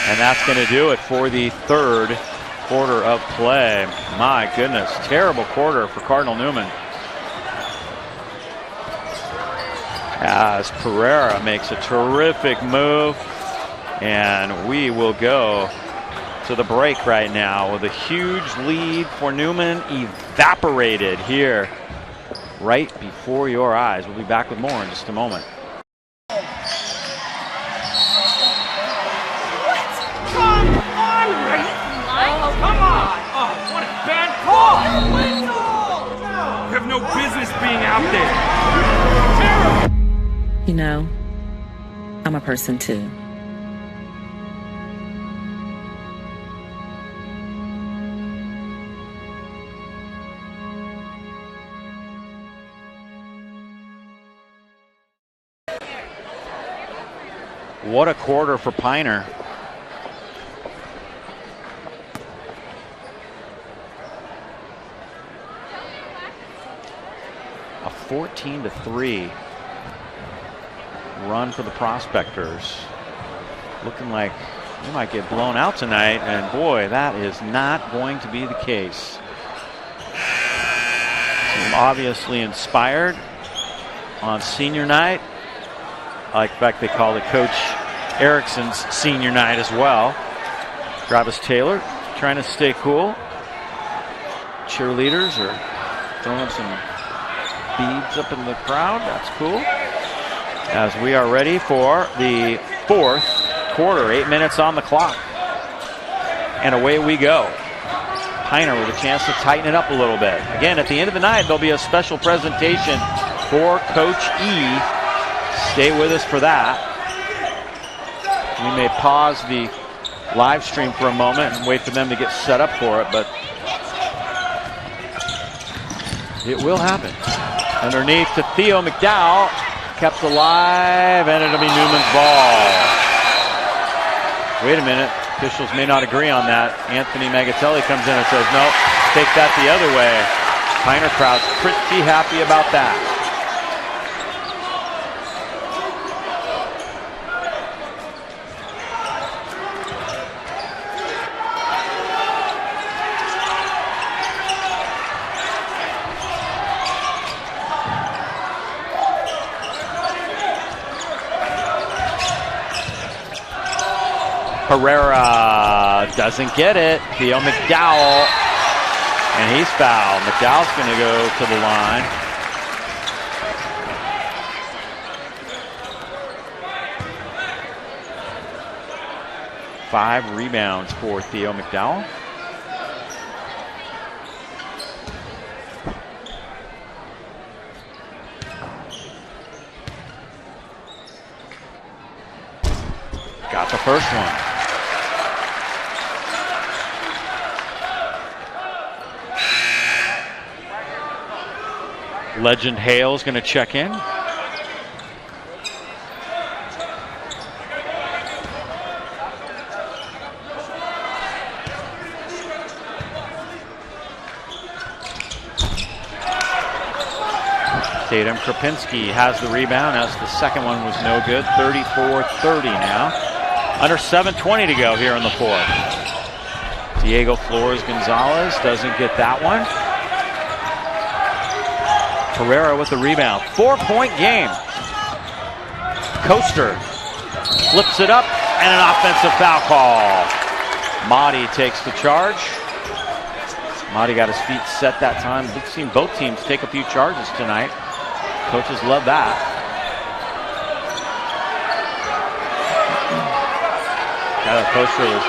And that's going to do it for the third quarter of play. My goodness, terrible quarter for Cardinal Newman. As Pereira makes a terrific move, and we will go to the break right now with a huge lead for Newman evaporated here right before your eyes. We'll be back with more in just a moment. Come on! Oh, what a bad call! You have no business being out there. Terrible! You know, I'm a person too. What a quarter for Piner. A 14-3 run for the Prospectors. Looking like they might get blown out tonight, and boy, that is not going to be the case. Team obviously inspired on senior night. I like the fact they called it Coach Erickson's senior night as well. Travis Taylor trying to stay cool. Cheerleaders are throwing some beads up in the crowd. That's cool. As we are ready for the fourth quarter, 8 minutes on the clock. And away we go. Piner with a chance to tighten it up a little bit. Again, at the end of the night, there'll be a special presentation for Coach E. Stay with us for that. We may pause the live stream for a moment and wait for them to get set up for it, but it will happen. Underneath to Theo McDowell, kept alive, and it'll be Newman's ball. Wait a minute, officials may not agree on that. Anthony Magatelli comes in and says, no, take that the other way. Piner crowd's pretty happy about that. Pereira doesn't get it. Theo McDowell, and he's fouled. McDowell's going to go to the line. Five rebounds for Theo McDowell. Got the first one. Legend Hale's going to check in. Tatum Krapinski has the rebound as the second one was no good. 34-30 now. Under 7:20 to go here in the fourth. Diego Flores Gonzalez doesn't get that one. Pereira with the rebound. 4-point game. Coaster flips it up and an offensive foul call. Mahdi takes the charge. Mahdi got his feet set that time. We've seen both teams take a few charges tonight. Coaches love that. Coaster was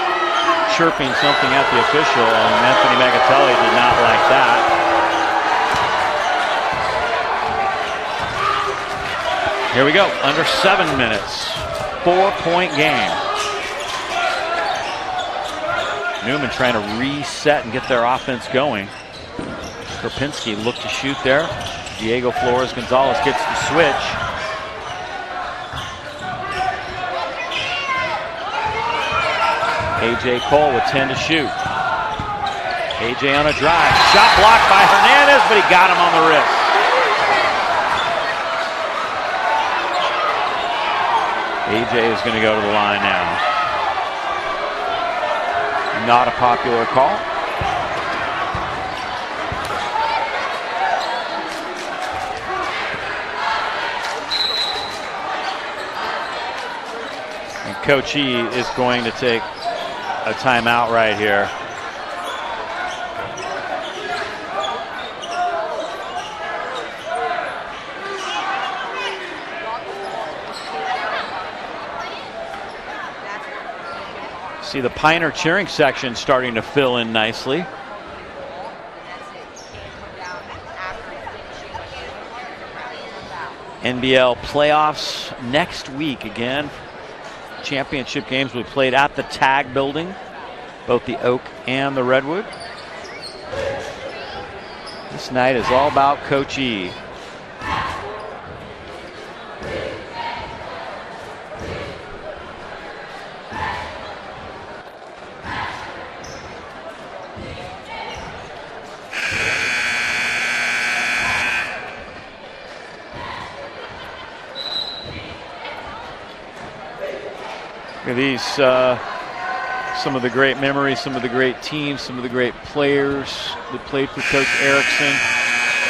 chirping something at the official, and Anthony Magatelli did not like that. Here we go, under 7 minutes. 4-point game. Newman trying to reset and get their offense going. Krapinski looked to shoot there. Diego Flores Gonzalez gets the switch. A.J. Cole with 10 to shoot. A.J. on a drive. Shot blocked by Hernandez, but he got him on the wrist. A.J. is going to go to the line now. Not a popular call. And Coach E is going to take a timeout right here. See the Piner cheering section starting to fill in nicely. NBL playoffs next week again. Championship games will be played at the Tag building, both the Oak and the Redwood. This night is all about Coach E. These some of the great memories, some of the great teams, some of the great players that played for Coach Erickson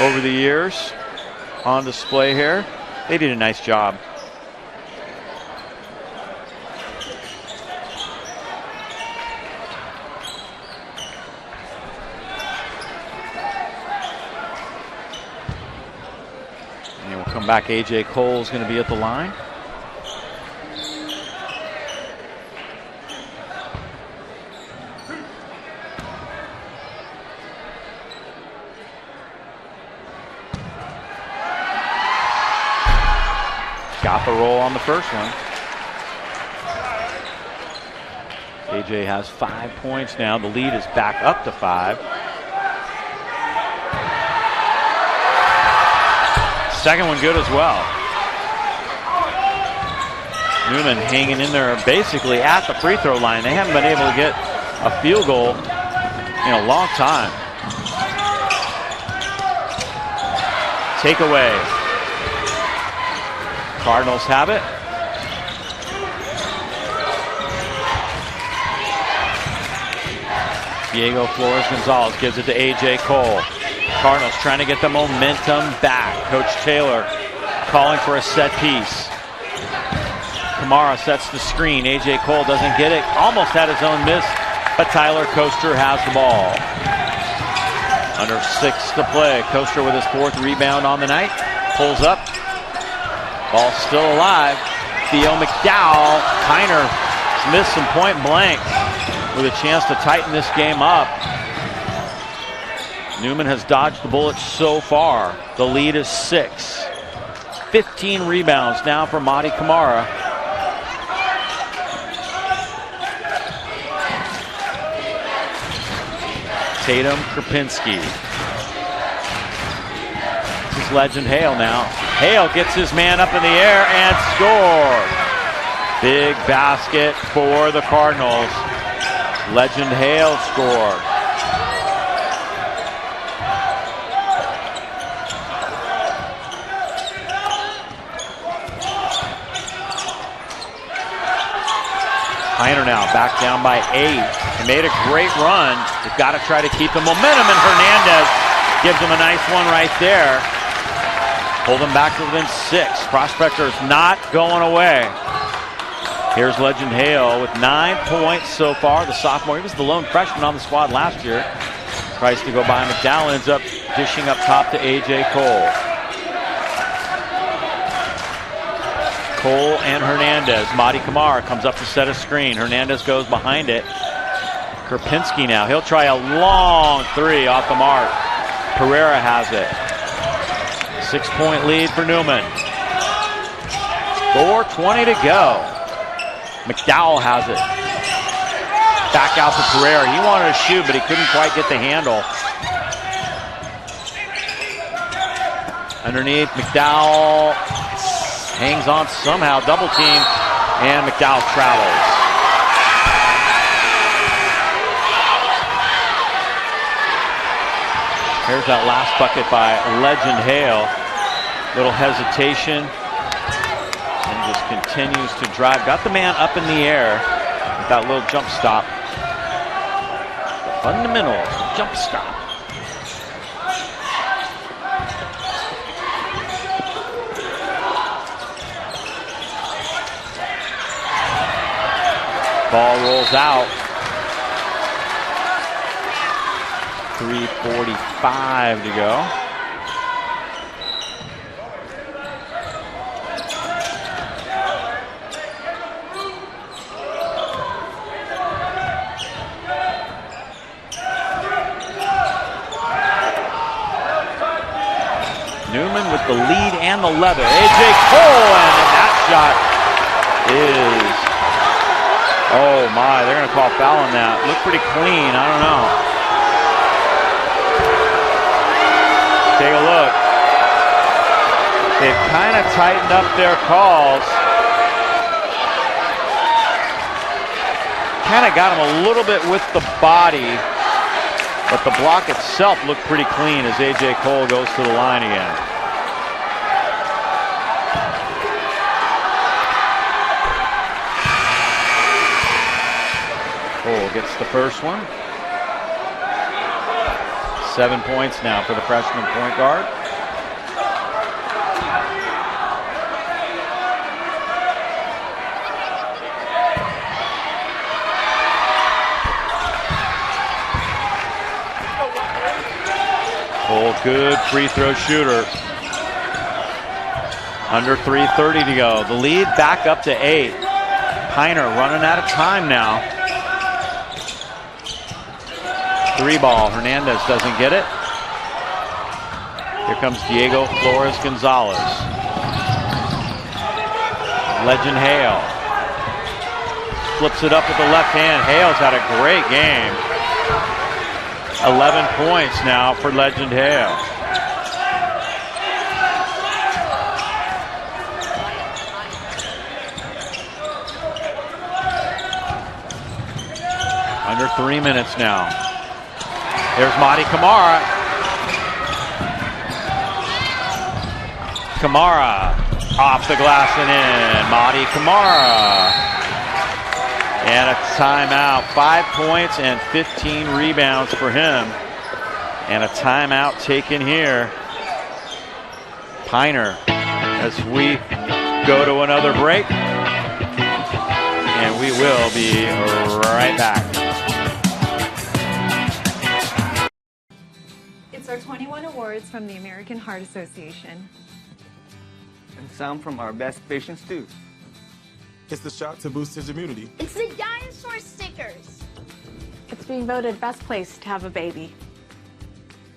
over the years on display here. They did a nice job. And we'll come back. A.J. Cole is going to be at the line. Got the roll on the first one. AJ has 5 points now. The lead is back up to 5. Second one good as well. Newman hanging in there basically at the free throw line. They haven't been able to get a field goal in a long time. Takeaway. Cardinals have it. Diego Flores Gonzalez gives it to A.J. Cole. Cardinals trying to get the momentum back. Coach Taylor calling for a set piece. Kamara sets the screen. A.J. Cole doesn't get it. Almost had his own miss, but Tyler Coaster has the ball. Under 6 to play. Coaster with his 4th rebound on the night. Pulls up. Ball still alive. Theo McDowell. Piner missed some point blank with a chance to tighten this game up. Newman has dodged the bullet so far. The lead is 6. 15 rebounds now for Mahdi Kamara. Tatum Krapinski. This is Here's Legend Hale now. Hale gets his man up in the air and scores. Big basket for the Cardinals. Legend Hale scored. Piner now back down by 8. He made a great run. They've got to try to keep the momentum, and Hernandez gives him a nice one right there. Hold them back to within 6. Prospectors not going away. Here's Legend Hale with 9 points so far. The sophomore, he was the lone freshman on the squad last year. Tries to go by McDowell, ends up dishing up top to A.J. Cole. Cole and Hernandez. Madi Kamara comes up to set a screen. Hernandez goes behind it. Karpinski now. He'll try a long 3 off the mark. Pereira has it. 6-point lead for Newman. 4:20 to go. McDowell has it. Back out to Pereira. He wanted to shoot, but he couldn't quite get the handle. Underneath, McDowell hangs on somehow, double team, and McDowell travels. Here's that last bucket by Legend Hale. Little hesitation, and just continues to drive. Got the man up in the air with that little jump stop. The fundamental jump stop. Ball rolls out. 3:45 to go. Newman with the lead and the leather. A.J. Cole, and that shot is... Oh my, they're going to call foul on that. Looked pretty clean, I don't know. Take a look. They've kind of tightened up their calls. Kind of got him a little bit with the body, but the block itself looked pretty clean as A.J. Cole goes to the line again. Cole gets the first one. 7 points now for the freshman point guard. Cole, good free throw shooter. Under 3:30 to go. The lead back up to 8. Piner running out of time now. 3-ball. Hernandez doesn't get it. Here comes Diego Flores Gonzalez. Legend Hale. Flips it up with the left hand. Hale's had a great game. 11 points now for Legend Hale. Under 3 minutes now. There's Madi Kamara. Kamara off the glass and in. Madi Kamara. And a timeout. 5 points and 15 rebounds for him. And a timeout taken here. Piner as we go to another break. And we will be right back. It's our 21 awards from the American Heart Association. And some from our best patients too. It's the shot to boost his immunity. It's the dinosaur stickers. It's being voted best place to have a baby.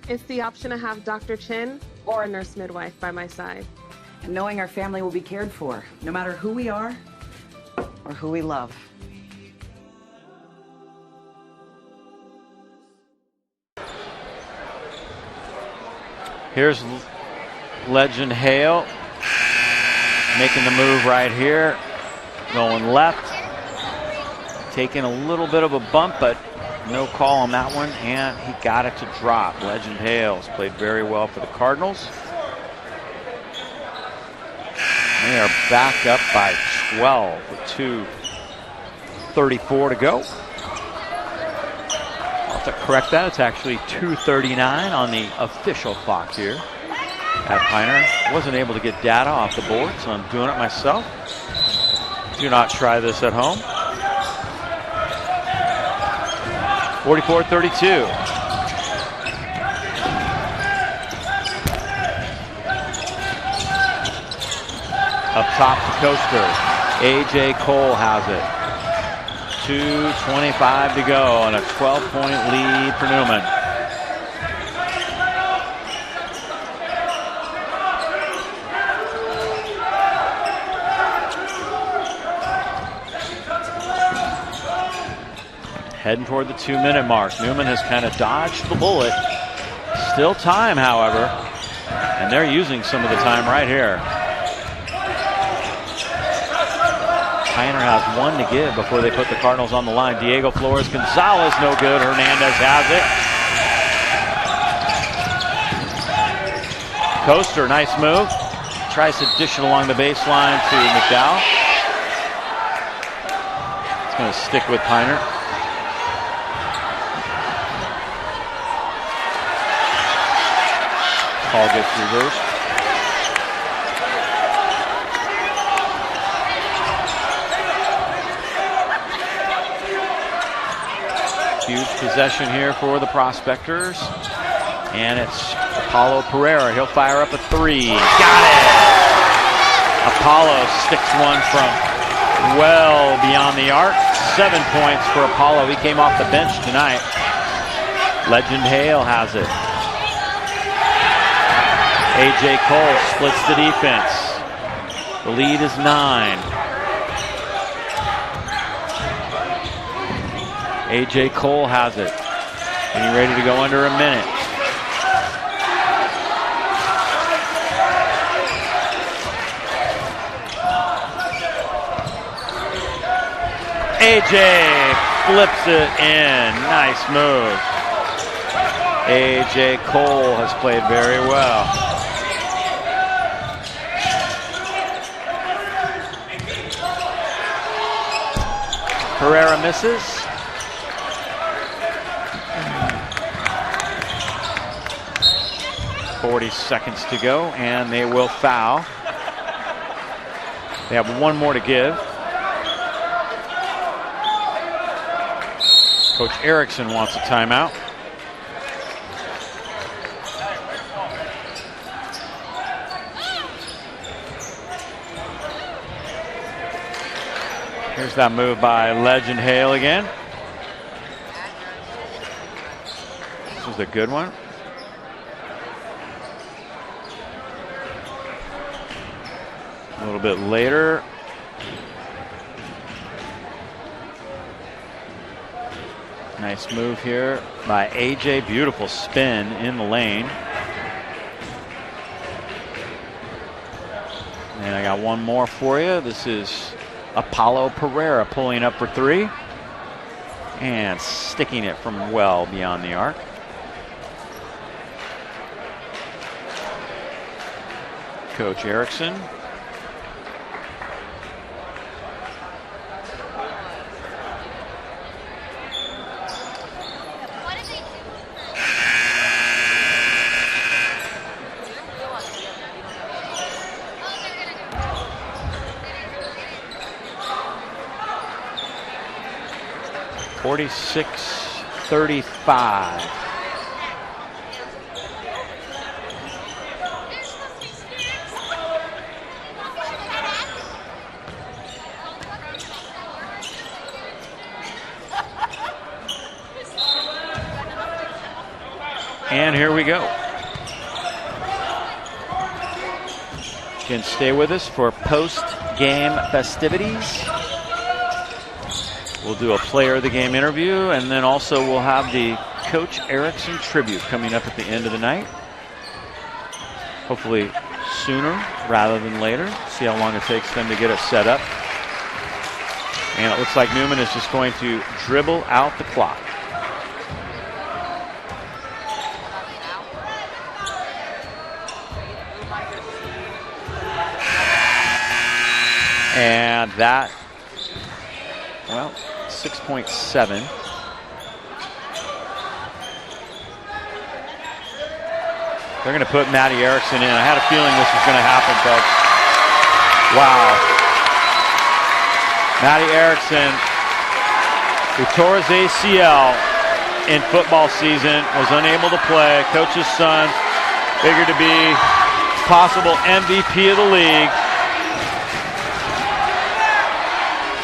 It's the option to have Dr. Chin or a nurse midwife by my side. And knowing our family will be cared for, no matter who we are or who we love. Here's Legend Hale making the move right here. Going left. Taking a little bit of a bump, but no call on that one, and he got it to drop. Legend Hales played very well for the Cardinals. They are back up by 12 with 2:34 to go. I'll have to correct that. It's actually 2:39 on the official clock here at PINER. Wasn't able to get data off the board, so I'm doing it myself. Do not try this at home. 44-32. Up top to Coaster. A.J. Cole has it. 2:25 to go and a 12-point lead for Newman. Heading toward the 2-minute mark. Newman has kind of dodged the bullet. Still time, however, and they're using some of the time right here. PINER has 1 to give before they put the Cardinals on the line. Diego Flores Gonzalez, no good. Hernandez has it. Coaster, nice move. Tries to dish it along the baseline to McDowell. It's going to stick with PINER. Call gets reversed. Huge possession here for the Prospectors. And it's Apollo Pereira. He'll fire up a 3. Got it! Apollo sticks one from well beyond the arc. 7 points for Apollo. He came off the bench tonight. Legend Hale has it. A.J. Cole splits the defense. The lead is 9. A.J. Cole has it. Getting ready to go under a minute. A.J. flips it in. Nice move. A.J. Cole has played very well. Pereira misses. .40 to go, and they will foul. They have 1 more to give. Coach Erickson wants a timeout. Here's that move by Legend Hale again. This was a good one. A little bit later. Nice move here by A.J. Beautiful spin in the lane. And I got 1 more for you. This is Apollo Pereira pulling up for 3 and sticking it from well beyond the arc. Coach Erickson. .36-35. And here we go. You can stay with us for post-game festivities. We'll do a player of the game interview, and then also we'll have the Coach Erickson tribute coming up at the end of the night. Hopefully sooner rather than later. See how long it takes them to get it set up. And it looks like Newman is just going to dribble out the clock. And that, well, 6.7. They're going to put Maddie Erickson in. I had a feeling this was going to happen, folks. Wow. Maddie Erickson, who tore his ACL in football season, was unable to play. Coach's son, figured to be possible MVP of the league.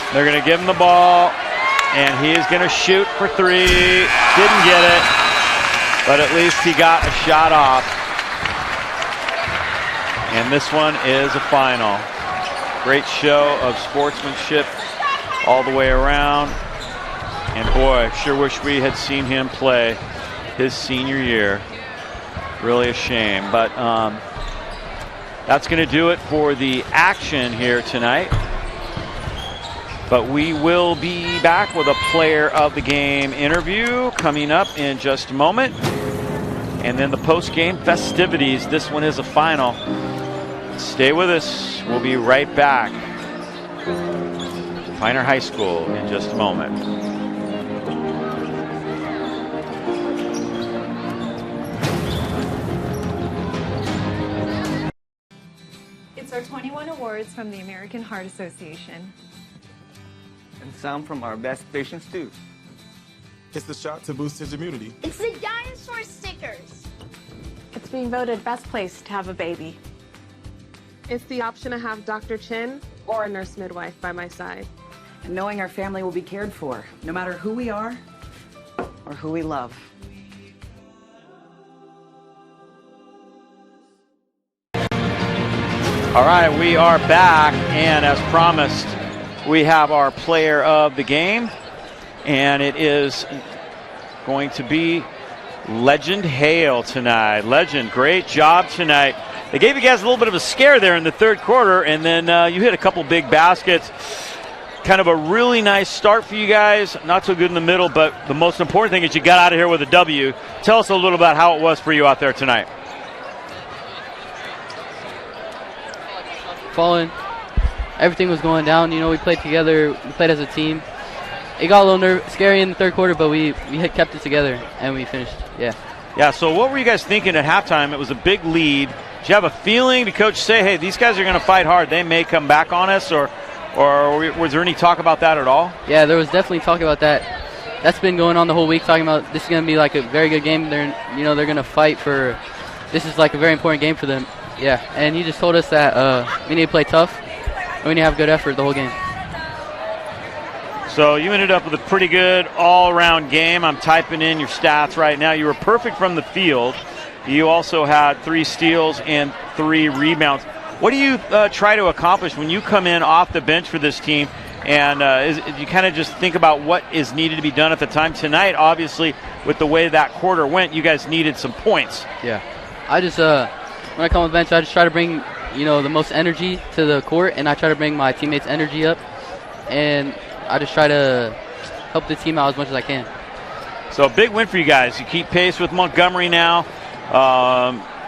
They're going to give him the ball, and he is going to shoot for three. Didn't get it, but at least he got a shot off. And this one is a final. Great show of sportsmanship all the way around. And boy, sure wish we had seen him play his senior year. Really a shame. But that's going to do it for the action here tonight. But we will be back with a player of the game interview coming up in just a moment. And then the post-game festivities. This one is a final. Stay with us. We'll be right back. PINER High School in just a moment. It's our 21 awards from the American Heart Association. And some from our best patients too. It's the shot to boost his immunity. It's the dinosaur stickers. It's being voted best place to have a baby. It's the option to have Dr. Chin or a nurse midwife by my side. And knowing our family will be cared for, no matter who we are or who we love. All right, we are back, and as promised, we have our player of the game, and it is going to be Legend Hale tonight. Legend, great job tonight. They gave you guys a little bit of a scare there in the third quarter, and then you hit a couple big baskets. Kind of a really nice start for you guys. Not so good in the middle, but the most important thing is you got out of here with a W. Tell us a little about how it was for you out there tonight. Falling. Everything was going down. You know, we played together. We played as a team. It got a little scary in the third quarter, but we had kept it together, and we finished. Yeah, so what were you guys thinking at halftime? It was a big lead. Did you have a feeling? Did coach say, hey, these guys are going to fight hard. They may come back on us, or was there any talk about that at all? Yeah, there was definitely talk about that. That's been going on the whole week, talking about this is going to be like a very good game. They're going to fight for – this is like a very important game for them. Yeah, and he just told us that we need to play tough and we need to have good effort the whole game. So you ended up with a pretty good all-around game. I'm typing in your stats right now. You were perfect from the field. You also had 3 steals and 3 rebounds. What do you try to accomplish when you come in off the bench for this team? And you kind of just think about what is needed to be done at the time. Tonight, obviously, with the way that quarter went, you guys needed some points. Yeah. I just, when I come on the bench, I just try to bring, the most energy to the court, and I try to bring my teammates' energy up. And I just try to help the team out as much as I can. So a big win for you guys. You keep pace with Montgomery now.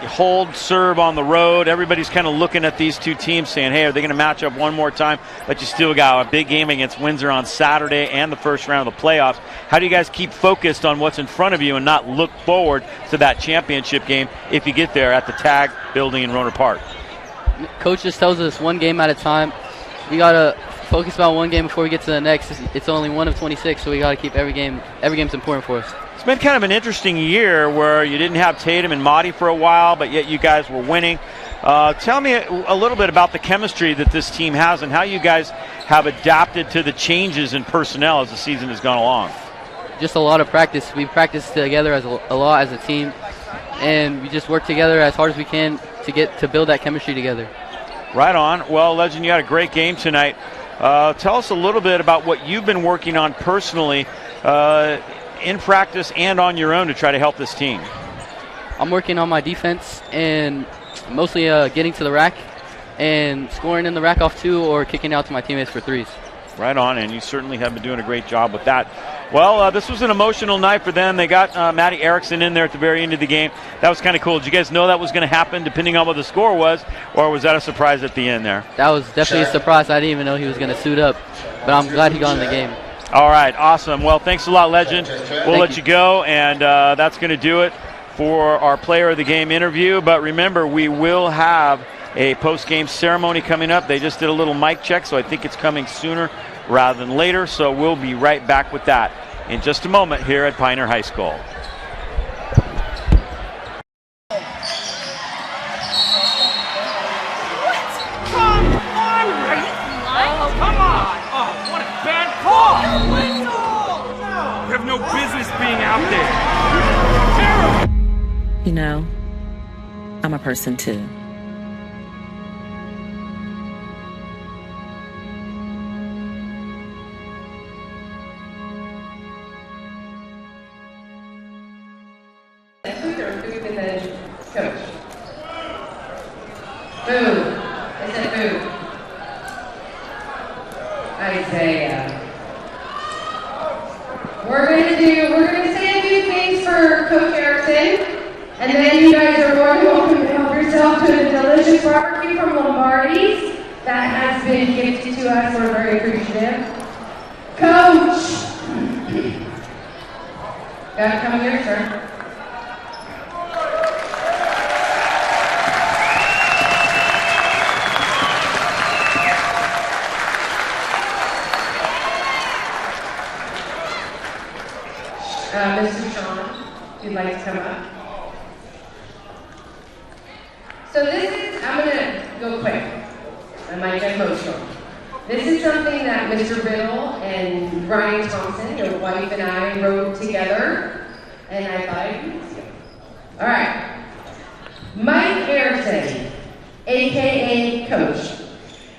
You hold serve on the road. Everybody's kind of looking at these two teams saying, hey, are they going to match up one more time? But you still got a big game against Windsor on Saturday and the first round of the playoffs. How do you guys keep focused on what's in front of you and not look forward to that championship game if you get there at the TAG building in Rohnert Park? Coach just tells us one game at a time. We got to focus about one game before we get to the next. It's only 1 of 26, so we got to keep every game. Every game's important for us. It's been kind of an interesting year where you didn't have Tatum and Mahdi for a while, but yet you guys were winning. Tell me a little bit about the chemistry that this team has and how you guys have adapted to the changes in personnel as the season has gone along. Just a lot of practice. We practice together a lot as a team, and we just work together as hard as we can to build that chemistry together. Right on. Well, Legend, you had a great game tonight. Tell us a little bit about what you've been working on personally in practice and on your own to try to help this team. I'm working on my defense and Mostly getting to the rack and scoring in the rack off 2 or kicking out to my teammates for 3s. Right on, and you certainly have been doing a great job with that. Well, this was an emotional night for them. They got Maddie Erickson in there at the very end of the game. That was kind of cool. Did you guys know that was going to happen depending on what the score was, or was that a surprise at the end there? That was definitely a surprise. I didn't even know he was going to suit up, but I'm glad he got in the game. All right, awesome. Well, thanks a lot, Legend. We'll let you go, and that's going to do it for our Player of the Game interview. But remember, we will have a post-game ceremony coming up. They just did a little mic check, so I think it's coming sooner rather than later. So we'll be right back with that in just a moment here at Pioneer High School. You have no business being out there. Terrible. You know, I'm a person too. Coach. Boo. I said boo. Isaiah. We're gonna say a few things for Coach Erickson, and then you guys are more than welcome to help yourself to the delicious barbecue from Lombardi's that has been gifted to us. We're very appreciative. Coach. Gotta come here, sir. Mr. Sean, if you'd like to come up. So this is, I'm going to go quick. I might get emotional. This is something that Mr. Riddle and Brian Thompson, your wife, and I wrote together, and I thought I'd use you. All right. Mike Erickson, a.k.a. Coach,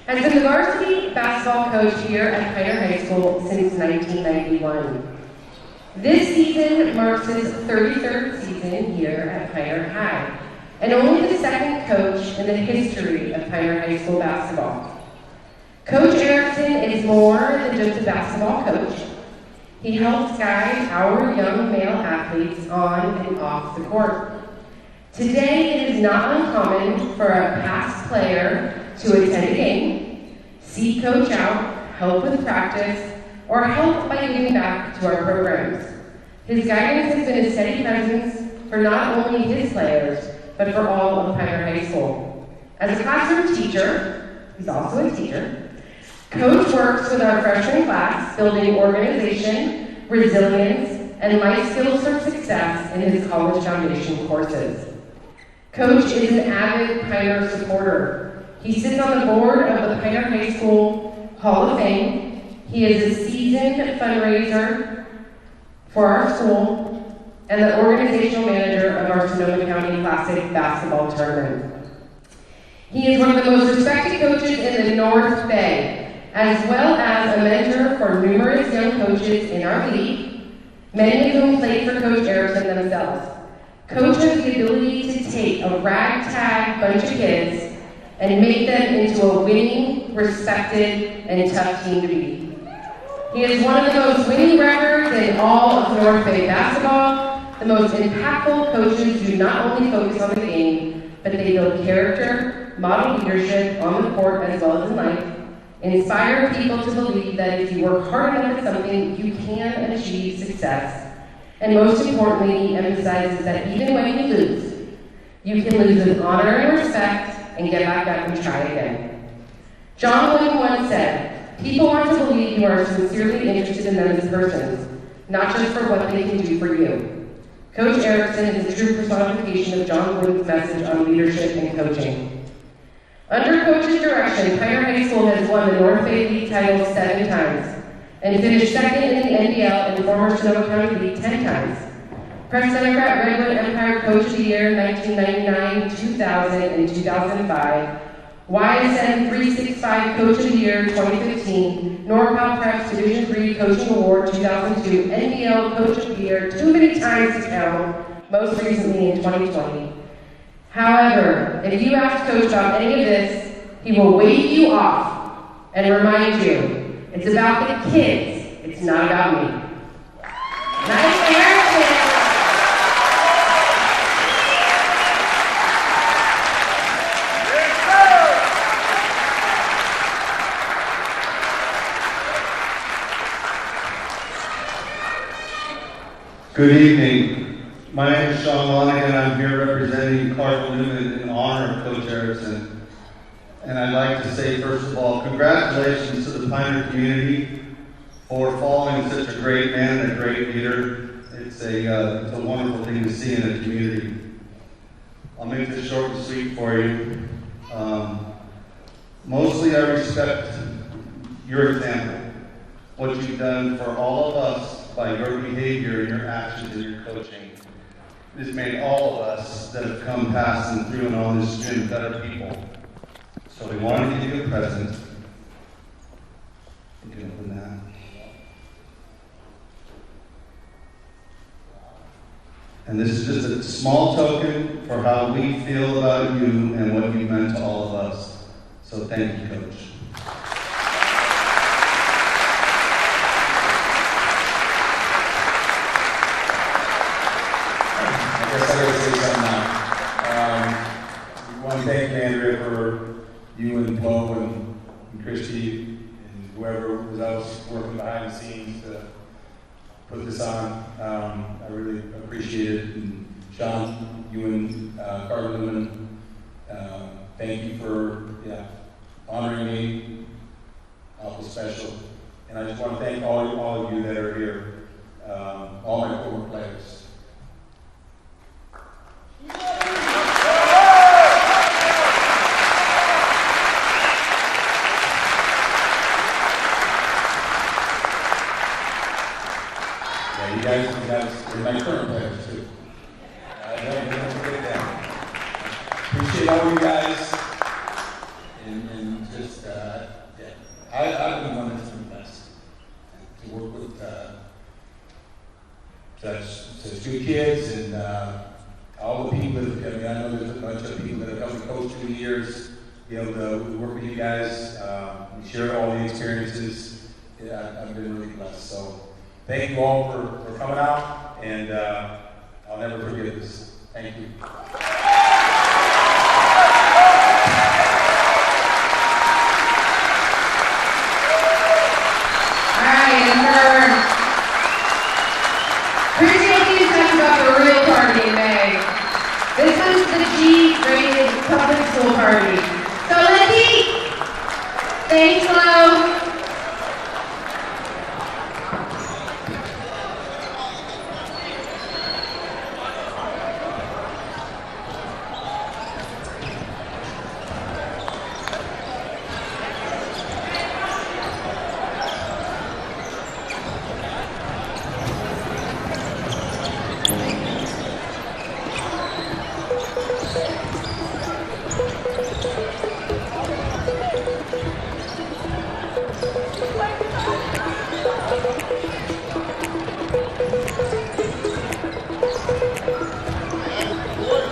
has been the varsity basketball coach here at Pioneer High School since 1991. This season marks his 33rd season here at Pioneer High, and only the second coach in the history of Pioneer High School basketball. Coach Erickson is more than just a basketball coach. He helps guide our young male athletes on and off the court. Today, it is not uncommon for a past player to attend a game, see coach out, help with practice, or help by giving back to our programs. His guidance has been a steady presence for not only his players, but for all of Pioneer High School. As a classroom teacher, he's also a teacher, Coach works with our freshman class, building organization, resilience, and life skills for success in his college foundation courses. Coach is an avid Pioneer supporter. He sits on the board of the Pioneer High School Hall of Fame. He is a seasoned fundraiser for our school and the organizational manager of our Sonoma County Classic basketball tournament. He is one of the most respected coaches in the North Bay, as well as a mentor for numerous young coaches in our league, many of whom played for Coach Erickson themselves. Coach has the ability to take a ragtag bunch of kids and make them into a winning, respected, and tough team to beat. He has one of the most winning records in all of North Bay basketball. The most impactful coaches do not only focus on the game, but they build character, model leadership on the court as well as in life, inspire people to believe that if you work hard enough at something, you can achieve success. And most importantly, he emphasizes that even when you lose, you can lose with honor and respect and get back up and try again. John Wooden once said, "People want to believe you are sincerely interested in them as persons, not just for what they can do for you." Coach Erickson is a true personification of John Wooden's message on leadership and coaching. Under Coach's direction, Pioneer High School has won the North Bay League title 7 times and finished second in the NBL and former Sonoma County League 10 times. Press Democrat Redwood Empire Coach of the Year 1999, 2000, and 2005. YSN 365 Coach of the Year 2015, NorCal Preps Division III Coaching Award 2002, NBL Coach of the Year too many times to count, most recently in 2020. However, if you ask Coach about any of this, he will wave you off and remind you, it's about the kids, it's not about me. Nice American. Good evening. My name is Sean Lonigan. I'm here representing Cardinal Newman in honor of Coach Erickson. And I'd like to say, first of all, congratulations to the Piner community for following such a great man and a great leader. It's a wonderful thing to see in a community. I'll make this short and sweet for you. Mostly I respect your example, what you've done for all of us by your behavior and your actions and your coaching. It has made all of us that have come past and through and on this gym better people. So we wanted to give you a present. You can open that. And this is just a small token for how we feel about you and what you meant to all of us. So thank you, Coach. I guess I gotta say something now. We want to thank Andrea for you and Bo and Christy and whoever was else working behind the scenes to put this on. I really appreciate it. And Sean, you and Cardinal Newman, thank you for honoring me. Awful special. And I just want to thank all of you that are here, all my former players. You guys are my current players too. Don't forget that. Appreciate all you guys, and just I've been one that's been blessed to work with such good kids and all the people that I know there's a bunch of people that have helped me coach through the years. To work with you guys, we share all the experiences. I've been really blessed. So. Thank you all for coming out, and I'll never forget this. Thank you. All right, and Christy will talk about the real party in May. This is the G-rated public school party. So let's eat. Thanks, Lo.